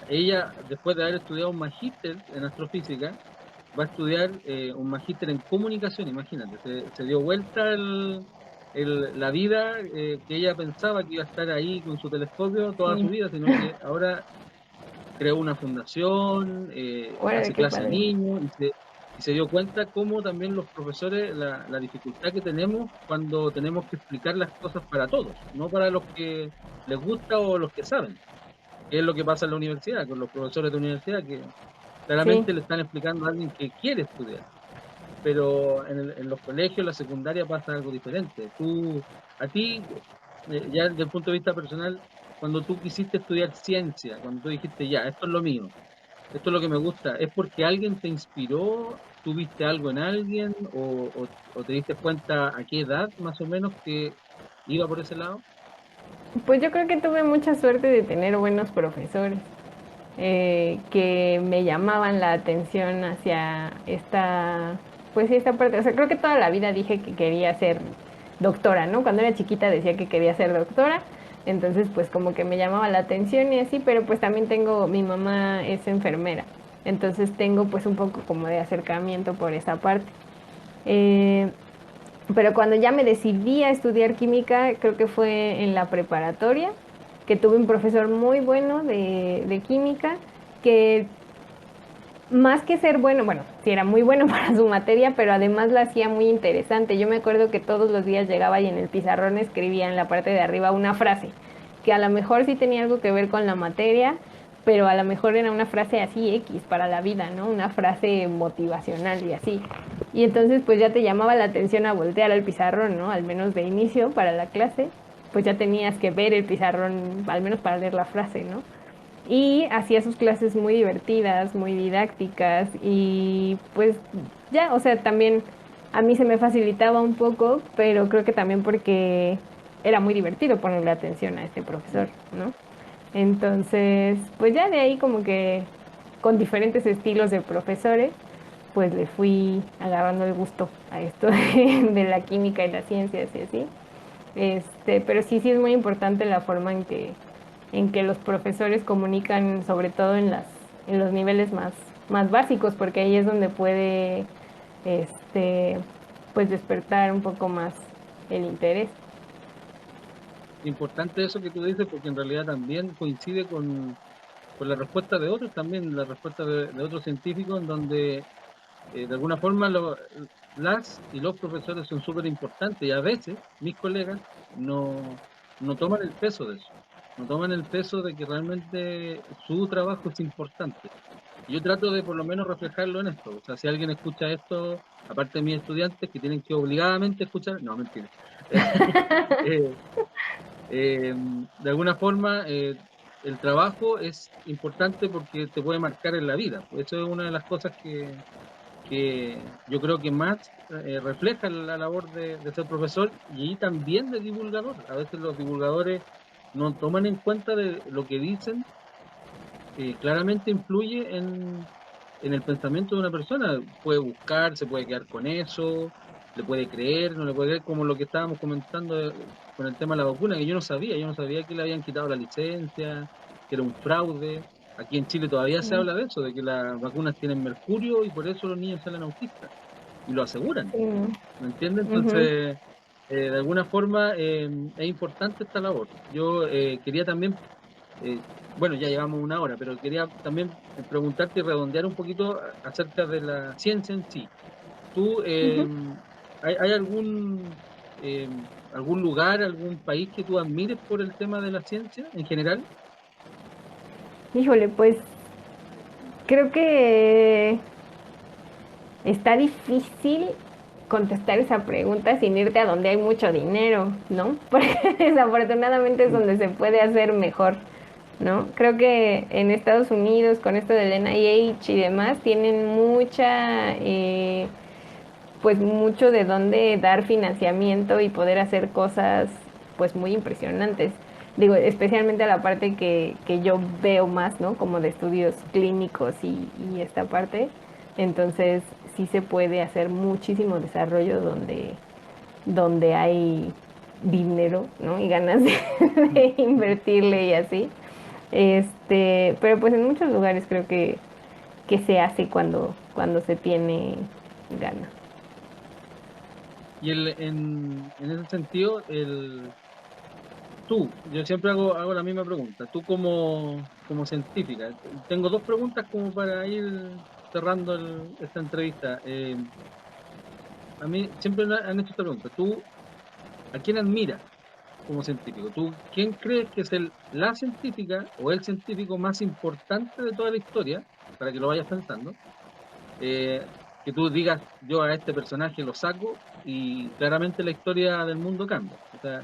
ella, después de haber estudiado un magíster en astrofísica, va a estudiar un magíster en comunicación, imagínate, se dio vuelta la vida que ella pensaba que iba a estar ahí con su telescopio toda su Sí. vida, sino que ahora creó una fundación, Órale, hace qué clase a padre. niños y se dio cuenta cómo también los profesores, la dificultad que tenemos cuando tenemos que explicar las cosas para todos, no para los que les gusta o los que saben, que es lo que pasa en la universidad, con los profesores de universidad que Sí. claramente le están explicando a alguien que quiere estudiar, pero en los colegios, en la secundaria pasa algo diferente. A ti, ya desde el punto de vista personal, cuando tú quisiste estudiar ciencia, cuando tú dijiste, ya, esto es lo mío, esto es lo que me gusta, ¿es porque alguien te inspiró, tuviste algo en alguien o te diste cuenta a qué edad más o menos que iba por ese lado? Pues yo creo que tuve mucha suerte de tener buenos profesores, que me llamaban la atención hacia pues sí, esta parte. O sea, creo que toda la vida dije que quería ser doctora, ¿no? Cuando era chiquita decía que quería ser doctora, entonces pues como que me llamaba la atención y así, pero pues también mi mamá es enfermera, entonces tengo pues un poco como de acercamiento por esa parte. Eh, pero cuando ya me decidí a estudiar química, creo que fue en la preparatoria, que tuve un profesor muy bueno de química, que más que ser bueno, bueno, sí era muy bueno para su materia, pero además la hacía muy interesante. Yo me acuerdo que todos los días llegaba y en el pizarrón escribía en la parte de arriba una frase. que a lo mejor sí tenía algo que ver con la materia, pero a lo mejor era una frase así X para la vida, ¿no? Una frase motivacional y así. Y entonces pues ya te llamaba la atención a voltear al pizarrón, ¿no? Al menos de inicio para la clase, pues ya tenías que ver el pizarrón, al menos para leer la frase, ¿no? Y hacía sus clases muy divertidas, muy didácticas y pues ya, o sea, también a mí se me facilitaba un poco, pero creo que también porque era muy divertido ponerle atención a este profesor, ¿no? Entonces, pues ya de ahí como que con diferentes estilos de profesores, pues le fui agarrando el gusto a esto de la química y las ciencias y así. Pero sí, sí es muy importante la forma en que los profesores comunican, sobre todo en los niveles más básicos, porque ahí es donde puede, este, pues despertar un poco más el interés. Importante eso que tú dices, porque en realidad también coincide con la respuesta de otros también, la respuesta de otros científicos, en donde de alguna forma las y los profesores son súper importantes y a veces mis colegas no toman el peso de eso, no toman el peso de que realmente su trabajo es importante. Y yo trato de por lo menos reflejarlo en esto. O sea, si alguien escucha esto, aparte de mis estudiantes que tienen que obligadamente escuchar, no, mentira. Eh, de alguna forma, el trabajo es importante porque te puede marcar en la vida. Eso es una de las cosas que yo creo que más refleja la labor de ser profesor y también de divulgador. A veces los divulgadores no toman en cuenta de lo que dicen, claramente influye en el pensamiento de una persona. Puede buscar, se puede quedar con eso, le puede creer, no le puede creer, como lo que estábamos comentando con el tema de la vacuna, que yo no sabía que le habían quitado la licencia, que era un fraude. Aquí en Chile todavía se habla de eso, de que las vacunas tienen mercurio y por eso los niños salen autistas, y lo aseguran, Sí, ¿no? ¿me entiendes? Ujú. Entonces, de alguna forma es importante esta labor. Yo quería también eh, bueno, ya llevamos una hora, pero quería también preguntarte y redondear un poquito acerca de la ciencia en sí. ¿Tú, Ujú. hay eh, algún lugar, algún país que tú admires por el tema de la ciencia en general? Híjole, pues creo que está difícil contestar esa pregunta sin irte a donde hay mucho dinero, ¿no? Porque desafortunadamente es Mm. donde se puede hacer mejor, ¿no? Creo que en Estados Unidos, con esto del NIH y demás, tienen pues mucho de dónde dar financiamiento y poder hacer cosas, pues muy impresionantes. Digo, especialmente a la parte que yo veo más, ¿no? Como de estudios clínicos y esta parte. Entonces, sí se puede hacer muchísimo desarrollo donde hay dinero, ¿no? Y ganas de invertirle y así. Pero pues en muchos lugares creo que se hace cuando se tiene ganas. Y en ese sentido, tú, yo siempre hago la misma pregunta, tú como científica, tengo dos preguntas como para ir cerrando esta entrevista. A mí siempre me han hecho esta pregunta, ¿tú a quién admiras como científico? ¿Tú quién crees que es la científica o el científico más importante de toda la historia, para que lo vayas pensando? Eh, que tú digas, yo a este personaje lo saco y claramente la historia del mundo cambia. O sea,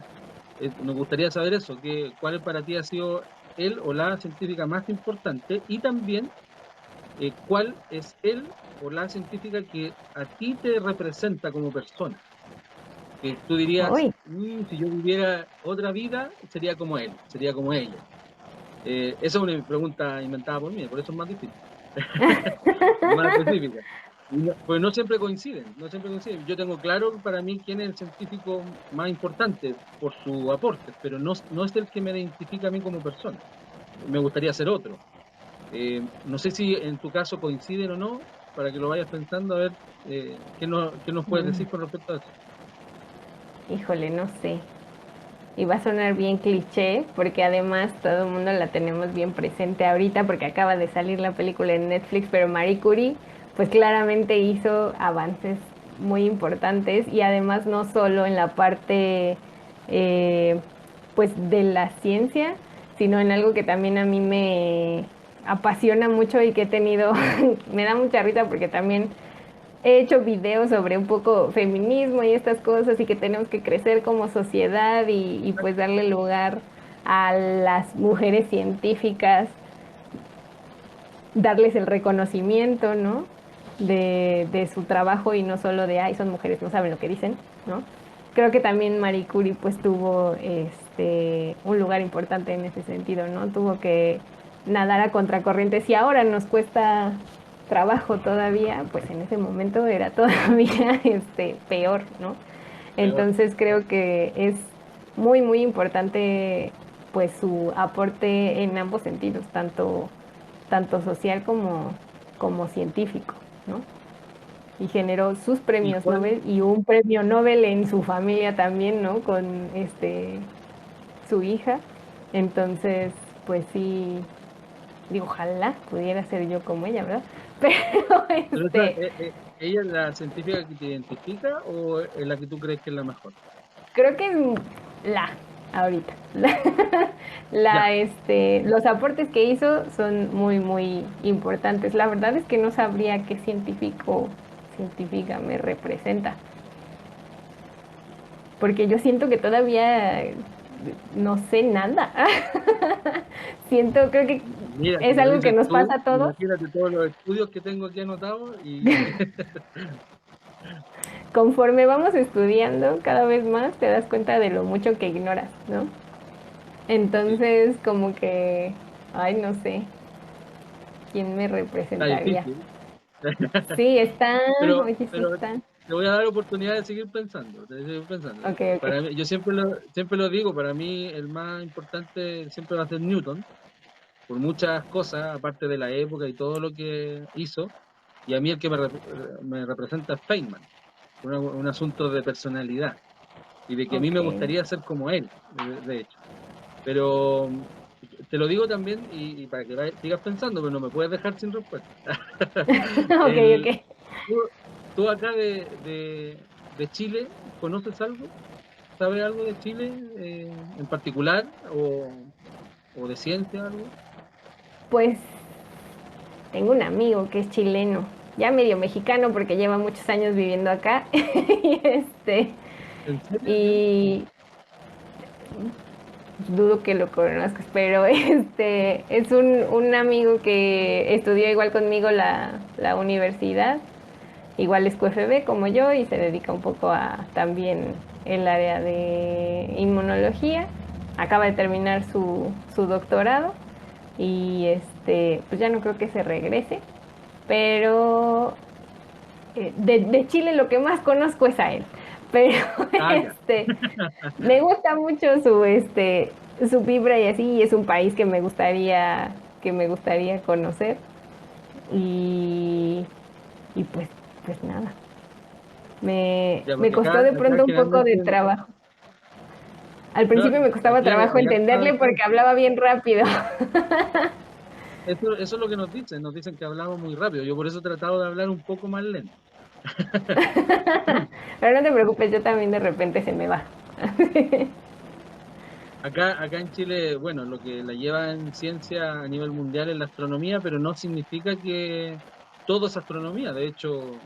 nos gustaría saber eso, cuál para ti ha sido él o la científica más importante y también cuál es él o la científica que a ti te representa como persona. Que tú dirías, Uy, Si yo viviera otra vida, sería como él, sería como ella. Esa es una pregunta inventada por mí, por eso es más difícil, más específica. Pues no siempre coinciden, no siempre coinciden. Yo tengo claro para mí quién es el científico más importante por su aporte, pero no es el que me identifica a mí como persona. Me gustaría ser otro. No sé si en tu caso coinciden o no, para que lo vayas pensando, a ver qué nos puedes decir con respecto a eso. híjole, no sé. Y va a sonar bien cliché, porque además todo el mundo la tenemos bien presente ahorita, porque acaba de salir la película en Netflix, pero Marie Curie, pues claramente hizo avances muy importantes y además no solo en la parte eh, pues de la ciencia, sino en algo que también a mí me apasiona mucho y que he tenido, me da mucha risa porque también he hecho videos sobre un poco feminismo y estas cosas y que tenemos que crecer como sociedad y pues darle lugar a las mujeres científicas, darles el reconocimiento, ¿no? De su trabajo y no solo de, ay, son mujeres, no saben lo que dicen, ¿no? Creo que también Marie Curie pues tuvo un lugar importante en ese sentido, ¿no? Tuvo que nadar a contracorriente. Si ahora nos cuesta trabajo todavía, pues en ese momento era todavía peor, ¿no? Peor. Entonces creo que es muy, muy importante pues su aporte en ambos sentidos, tanto social como científico, ¿no? Y generó sus ¿Y premios cuál? Nobel y un premio Nobel en su familia también, ¿no? Con su hija. Entonces, pues sí, digo, ojalá pudiera ser yo como ella, ¿verdad? Pero Pero ¿ella es la científica que te identifica o es la que tú crees que es la mejor? creo que es la ahorita. Ya. Los aportes que hizo son muy, muy importantes. La verdad es que no sabría qué científica me representa, porque yo siento que todavía no sé nada. Creo que Mira, si es lo algo que dices nos tú, pasa a todos. imagínate todos los estudios que tengo aquí anotados y Conforme vamos estudiando cada vez más, te das cuenta de lo mucho que ignoras, ¿no? sí, Entonces, como que, ay, no sé, ¿quién me está representaría? difícil. Sí, está, Pero, oye, sí pero está. te voy a dar oportunidad de seguir pensando. Ok, ok. Para mí, yo siempre lo digo, para mí el más importante siempre va a ser Newton, por muchas cosas, aparte de la época y todo lo que hizo, y a mí el que me representa es Feynman, un asunto de personalidad, y de que a mí me Ok. gustaría ser como él, de hecho. Pero te lo digo también, y para que sigas pensando, pero no me puedes dejar sin respuesta. Ok, El, ok. ¿tú, tú acá de Chile, conoces algo? ¿Sabes algo de Chile en particular o de ciencia, algo? Pues tengo un amigo que es chileno, ya medio mexicano porque lleva muchos años viviendo acá. Y ¿En serio? ¿Ya? y dudo que lo conozcas, pero es un amigo que estudió igual conmigo la universidad, igual es QFB como yo y se dedica un poco a también el área de inmunología. Acaba de terminar su doctorado y pues ya no creo que se regrese, pero de Chile lo que más conozco es a él. Pero Ah, ya. me gusta mucho su vibra y así, y es un país que me gustaría conocer. Y, y pues nada, Ya, me porque costó de acá pronto un poco de generalmente, trabajo. Al no, principio me costaba aquí trabajo allá pasa entenderle porque bastante. hablaba bien rápido. Eso es lo que nos dicen que hablamos muy rápido. Yo por eso he tratado de hablar un poco más lento. Pero no te preocupes, yo también de repente se me va. Acá en Chile, bueno, lo que la lleva en ciencia a nivel mundial es la astronomía, pero no significa que todo es astronomía. De hecho,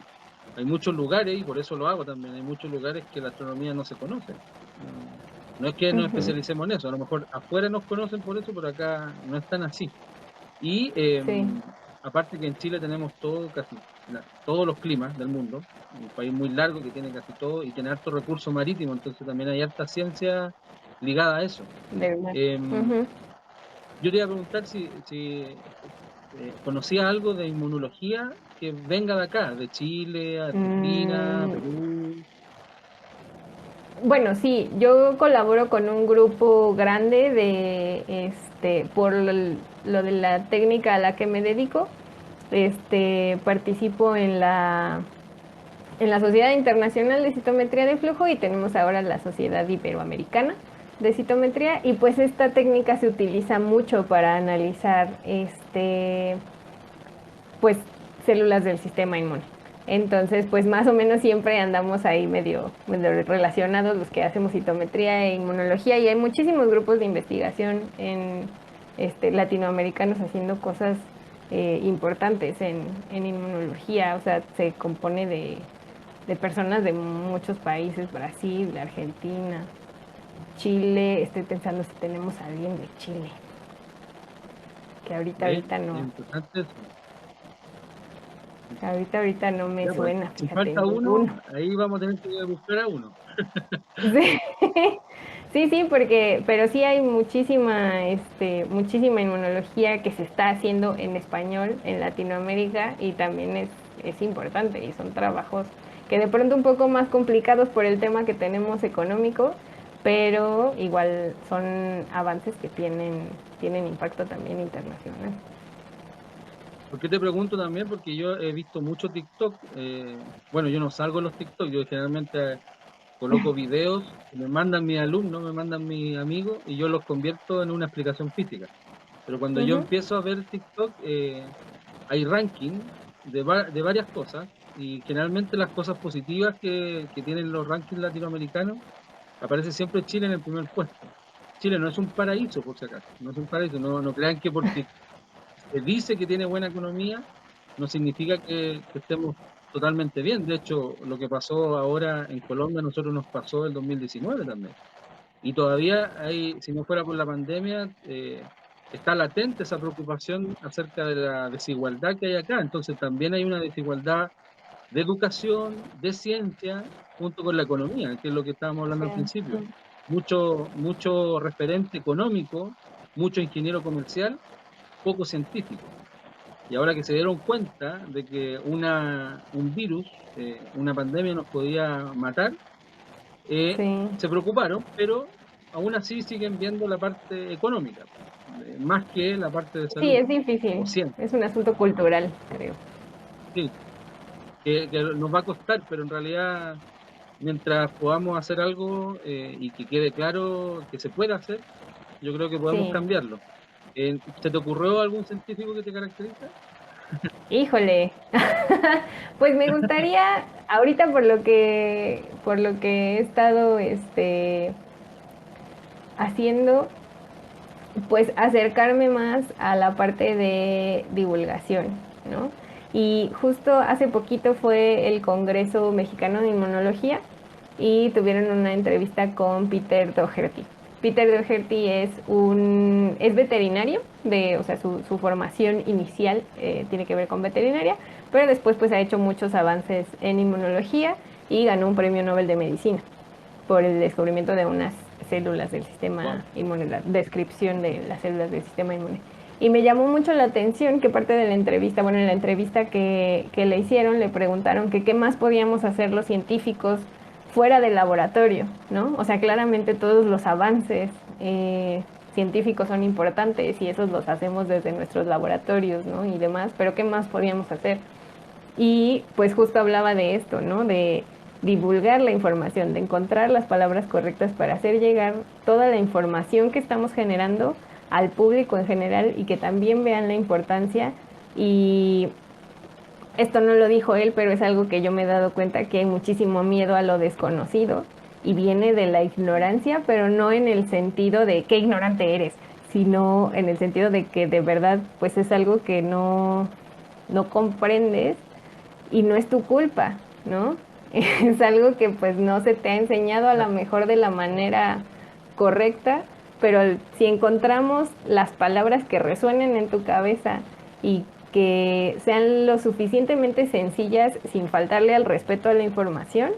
hay muchos lugares, y por eso lo hago también, hay muchos lugares que la astronomía no se conoce. No, no es que nos Ujú, especialicemos en eso, a lo mejor afuera nos conocen por eso, pero acá no es tan así. Y sí, aparte que en Chile tenemos todo, todos los climas del mundo, un país muy largo que tiene casi todo y tiene harto recurso marítimo, entonces también hay harta ciencia ligada a eso. de verdad. Em, Ujú. yo te iba a preguntar si conocías algo de inmunología que venga de acá, de Chile, Argentina, Mm, Perú. bueno, sí, yo colaboro con un grupo grande por lo de la técnica a la que me dedico. Participo en la Sociedad Internacional de Citometría de Flujo y tenemos ahora la Sociedad Iberoamericana de Citometría y pues esta técnica se utiliza mucho para analizar pues células del sistema inmune. Entonces, pues más o menos siempre andamos ahí medio relacionados los que hacemos citometría e inmunología y hay muchísimos grupos de investigación en latinoamericanos haciendo cosas importantes en inmunología, o sea, se compone de personas de muchos países, Brasil, Argentina, Chile, estoy pensando si tenemos a alguien de Chile, que ahorita Es no, importante eso. ahorita no me Ya, pues, suena, si fíjate, falta uno, ninguno. ahí vamos a tener que buscar a uno. Sí, sí, porque, pero sí hay muchísima inmunología que se está haciendo en español en Latinoamérica y también es importante y son trabajos que de pronto un poco más complicados por el tema que tenemos económico, pero igual son avances que tienen impacto también internacional. ¿Por qué te pregunto también? Porque yo he visto mucho TikTok. Bueno, yo no salgo en los TikTok, yo generalmente coloco videos que me mandan mis alumnos, me mandan mis amigos y yo los convierto en una explicación física. Pero cuando yo Ujú, empiezo a ver TikTok, hay ranking de varias cosas y generalmente las cosas positivas que tienen los rankings latinoamericanos, aparece siempre Chile en el primer puesto. Chile no es un paraíso, por si acaso, no es un paraíso, no crean que porque se dice que tiene buena economía, no significa que estemos totalmente bien. De hecho, lo que pasó ahora en Colombia, a nosotros nos pasó el 2019 también. Y todavía hay, si no fuera por la pandemia, está latente esa preocupación acerca de la desigualdad que hay acá. Entonces también hay una desigualdad de educación, de ciencia, junto con la economía, que es lo que estábamos hablando al principio. sí. Mucho referente económico, mucho ingeniero comercial, poco científico. Y ahora que se dieron cuenta de que un virus, una pandemia nos podía matar, Sí. se preocuparon, pero aún así siguen viendo la parte económica, más que la parte de Sí, salud es o difícil. ciencia. Es un asunto cultural, creo. Sí, que nos va a costar, pero en realidad, mientras podamos hacer algo y que quede claro que se puede hacer, yo creo que podemos Sí. cambiarlo. ¿Se te ocurrió algún científico que te caracteriza? Híjole. Pues me gustaría, ahorita por lo que he estado haciendo, pues acercarme más a la parte de divulgación, ¿no? Y justo hace poquito fue el Congreso Mexicano de Inmunología y tuvieron una entrevista con Peter Doherty. Peter Doherty es veterinario, o sea, su formación inicial tiene que ver con veterinaria, pero después pues ha hecho muchos avances en inmunología y ganó un premio Nobel de Medicina por el descubrimiento de unas células del sistema Wow. inmune, la descripción de las células del sistema inmune. Y me llamó mucho la atención que parte de la entrevista, bueno, en la entrevista que le hicieron, le preguntaron que qué más podíamos hacer los científicos fuera del laboratorio, ¿no? O sea, claramente todos los avances científicos son importantes y esos los hacemos desde nuestros laboratorios, ¿no? Y demás, pero ¿qué más podíamos hacer? Y pues justo hablaba de esto, ¿no? De divulgar la información, de encontrar las palabras correctas para hacer llegar toda la información que estamos generando al público en general y que también vean la importancia. Y esto no lo dijo él, pero es algo que yo me he dado cuenta que hay muchísimo miedo a lo desconocido y viene de la ignorancia, pero no en el sentido de qué ignorante eres, sino en el sentido de que de verdad pues es algo que no comprendes y no es tu culpa, ¿no? Es algo que pues no se te ha enseñado a lo mejor de la manera correcta, pero si encontramos las palabras que resuenen en tu cabeza y que sean lo suficientemente sencillas sin faltarle al respeto a la información,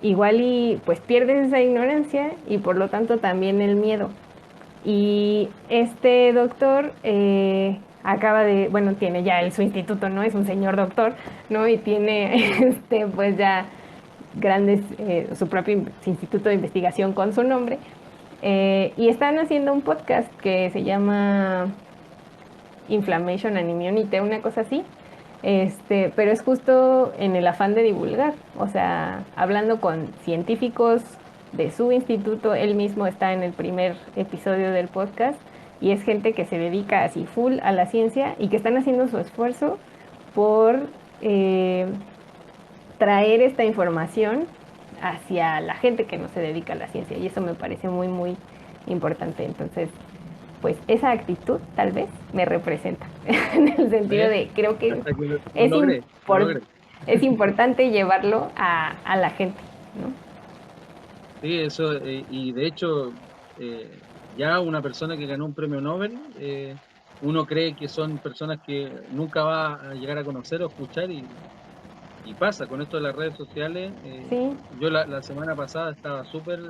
igual y pues pierdes esa ignorancia y por lo tanto también el miedo. Y este doctor bueno, tiene ya su instituto, ¿no? Es un señor doctor, ¿no? Y tiene, pues ya su propio instituto de investigación con su nombre. Y están haciendo un podcast que se llama Inflammation and Immunity, una cosa así. Pero es justo en el afán de divulgar, o sea, hablando con científicos de su instituto, él mismo está en el primer episodio del podcast y es gente que se dedica así full a la ciencia y que están haciendo su esfuerzo por traer esta información hacia la gente que no se dedica a la ciencia, y eso me parece muy, muy importante. Entonces, pues esa actitud tal vez me representa, en el sentido ¿Ves? de creo que Hasta que lo es, logré, lo logré. es importante llevarlo a la gente, ¿no? Sí, eso, y de hecho, ya una persona que ganó un premio Nobel, uno cree que son personas que nunca va a llegar a conocer o escuchar, y pasa con esto de las redes sociales. Sí, Yo la semana pasada estaba súper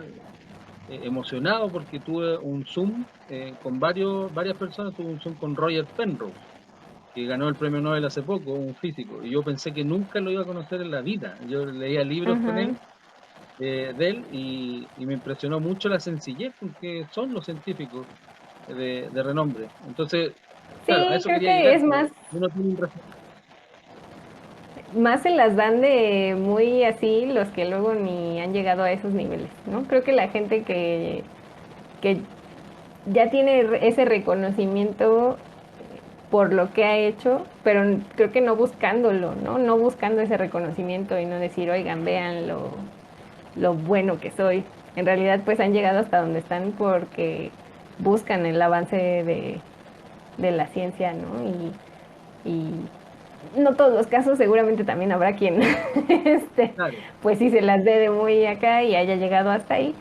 emocionado porque tuve un Zoom con varias personas, tuve un Zoom con Roger Penrose, que ganó el premio Nobel hace poco, un físico, y yo pensé que nunca lo iba a conocer en la vida. Yo leía libros con ajá. él, de él, y me impresionó mucho la sencillez con que son los científicos de renombre. Entonces, claro, a Sí, eso creo quería que llegar, es que más, uno tiene un más se las dan de muy así los que luego ni han llegado a esos niveles, ¿no? Creo que la gente que ya tiene ese reconocimiento por lo que ha hecho, pero creo que no buscándolo, ¿no? No buscando ese reconocimiento y no decir, oigan, vean lo bueno que soy. En realidad, pues han llegado hasta donde están porque buscan el avance de la ciencia, ¿no? Y no todos los casos, seguramente también habrá quien, claro. pues sí se las dé de muy acá y haya llegado hasta ahí,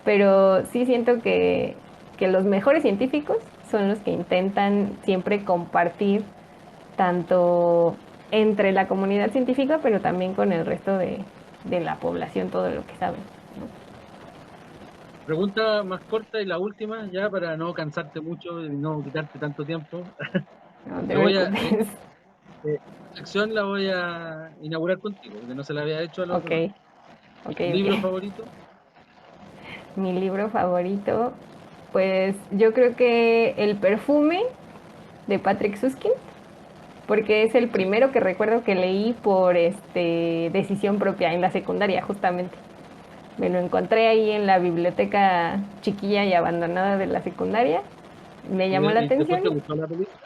pero sí siento que los mejores científicos son los que intentan siempre compartir tanto entre la comunidad científica, pero también con el resto de la población todo lo que saben, Pregunta más corta y la última, ya para no cansarte mucho y no quitarte tanto tiempo. ¿no? No te Te voy a, preocupes. esta sección la voy a inaugurar contigo, porque no se la había hecho a los Ok, demás. ok, ¿Libro ok. favorito? Mi libro favorito, pues yo creo que El perfume de Patrick Süskind, porque es el Sí. primero que recuerdo que leí por decisión propia en la secundaria, justamente. Me lo encontré ahí en la biblioteca chiquilla y abandonada de la secundaria. Me llamó la Y después atención. te gustó la película?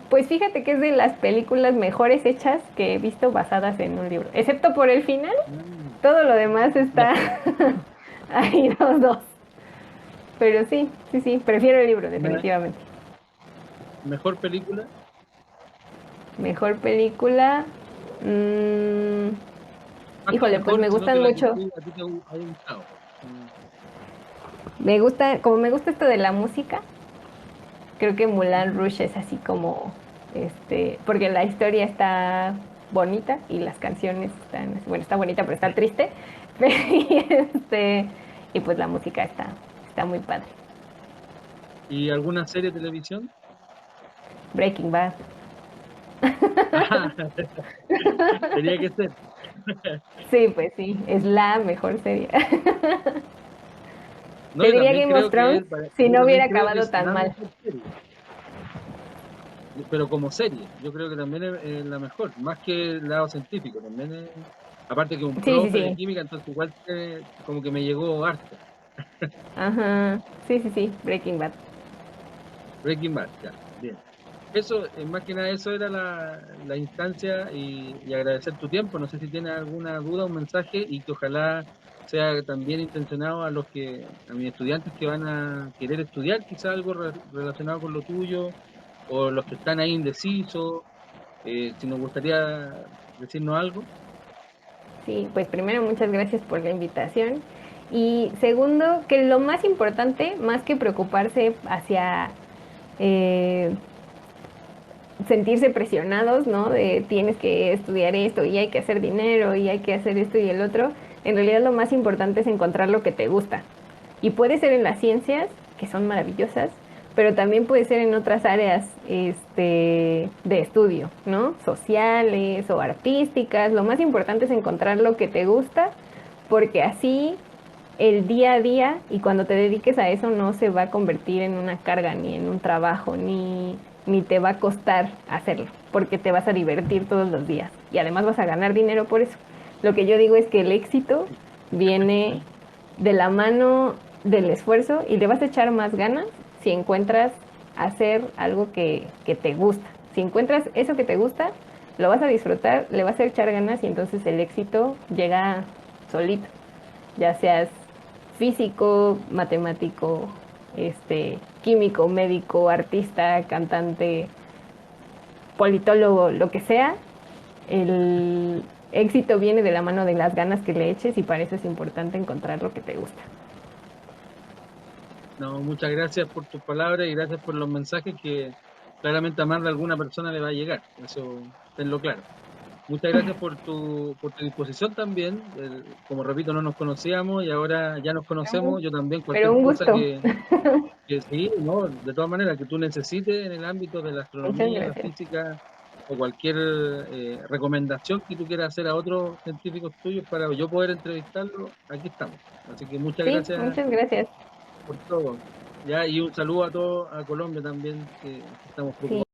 Pues fíjate que es de las películas mejores hechas que he visto basadas en un libro, excepto por el final. Mm. Todo lo demás Ya. está ahí dos, dos. Pero sí, sí, sí, prefiero el libro, Me- definitivamente. Mejor película. Mejor película. mm, Más que Híjole, pues mejor, me sino que gustan la que mucho. a ti te haya gustado. Mm. Me gusta, como me gusta esto de la música, creo que Moulin Rouge es así como, porque la historia está bonita y las canciones están, bueno, está bonita, pero está triste. Y, y pues la música está muy padre. ¿Y alguna serie de televisión? Breaking Bad. Ajá, tenía que ser. Sí, pues sí, es la mejor serie. No, Te yo diría también Game of creo que Thrones es, si yo no también hubiera creo que acabado es tan la mal. mejor serie. Pero como serie, yo creo que también es la mejor, más que el lado científico, también es, aparte que un Sí, sí, profe de sí. química, entonces igual como que me llegó harto. Ajá. Sí, sí, sí, Breaking Bad. Breaking Bad, ya, bien. Eso, más que nada, eso era la instancia, y agradecer tu tiempo. No sé si tienes alguna duda, un mensaje, y que ojalá sea también intencionado a mis estudiantes que van a querer estudiar quizá algo relacionado con lo tuyo, o los que están ahí indecisos, si nos gustaría decirnos algo. Sí, pues primero muchas gracias por la invitación. Y segundo, que lo más importante, más que preocuparse hacia eh, sentirse presionados, ¿no? De tienes que estudiar esto y hay que hacer dinero y hay que hacer esto y el otro, en realidad lo más importante es encontrar lo que te gusta. Y puede ser en las ciencias, que son maravillosas, pero también puede ser en otras áreas de estudio, ¿no? Sociales o artísticas. Lo más importante es encontrar lo que te gusta, porque así el día a día y cuando te dediques a eso no se va a convertir en una carga, ni en un trabajo, ni te va a costar hacerlo, porque te vas a divertir todos los días y además vas a ganar dinero por eso. Lo que yo digo es que el éxito viene de la mano del esfuerzo y le vas a echar más ganas si encuentras hacer algo que te gusta. Si encuentras eso que te gusta, lo vas a disfrutar, le vas a echar ganas y entonces el éxito llega solito, ya seas físico, matemático, químico, médico, artista, cantante, politólogo, lo que sea, el éxito viene de la mano de las ganas que le eches y para eso es importante encontrar lo que te gusta. No, muchas gracias por tus palabras y gracias por los mensajes que claramente a más de alguna persona le va a llegar. Eso, tenlo claro. Muchas gracias por tu disposición también. Como repito, no nos conocíamos y ahora ya nos conocemos. Yo también, Pero cualquier un cosa gusto. que sí, no, de todas maneras, que tú necesites en el ámbito de la Muchas astronomía, la gracias. física o cualquier recomendación que tú quieras hacer a otros científicos tuyos para yo poder entrevistarlo, aquí estamos. Así que muchas Sí, gracias muchas gracias. por todo. Ya, y un saludo a todos, a Colombia también, que estamos Sí.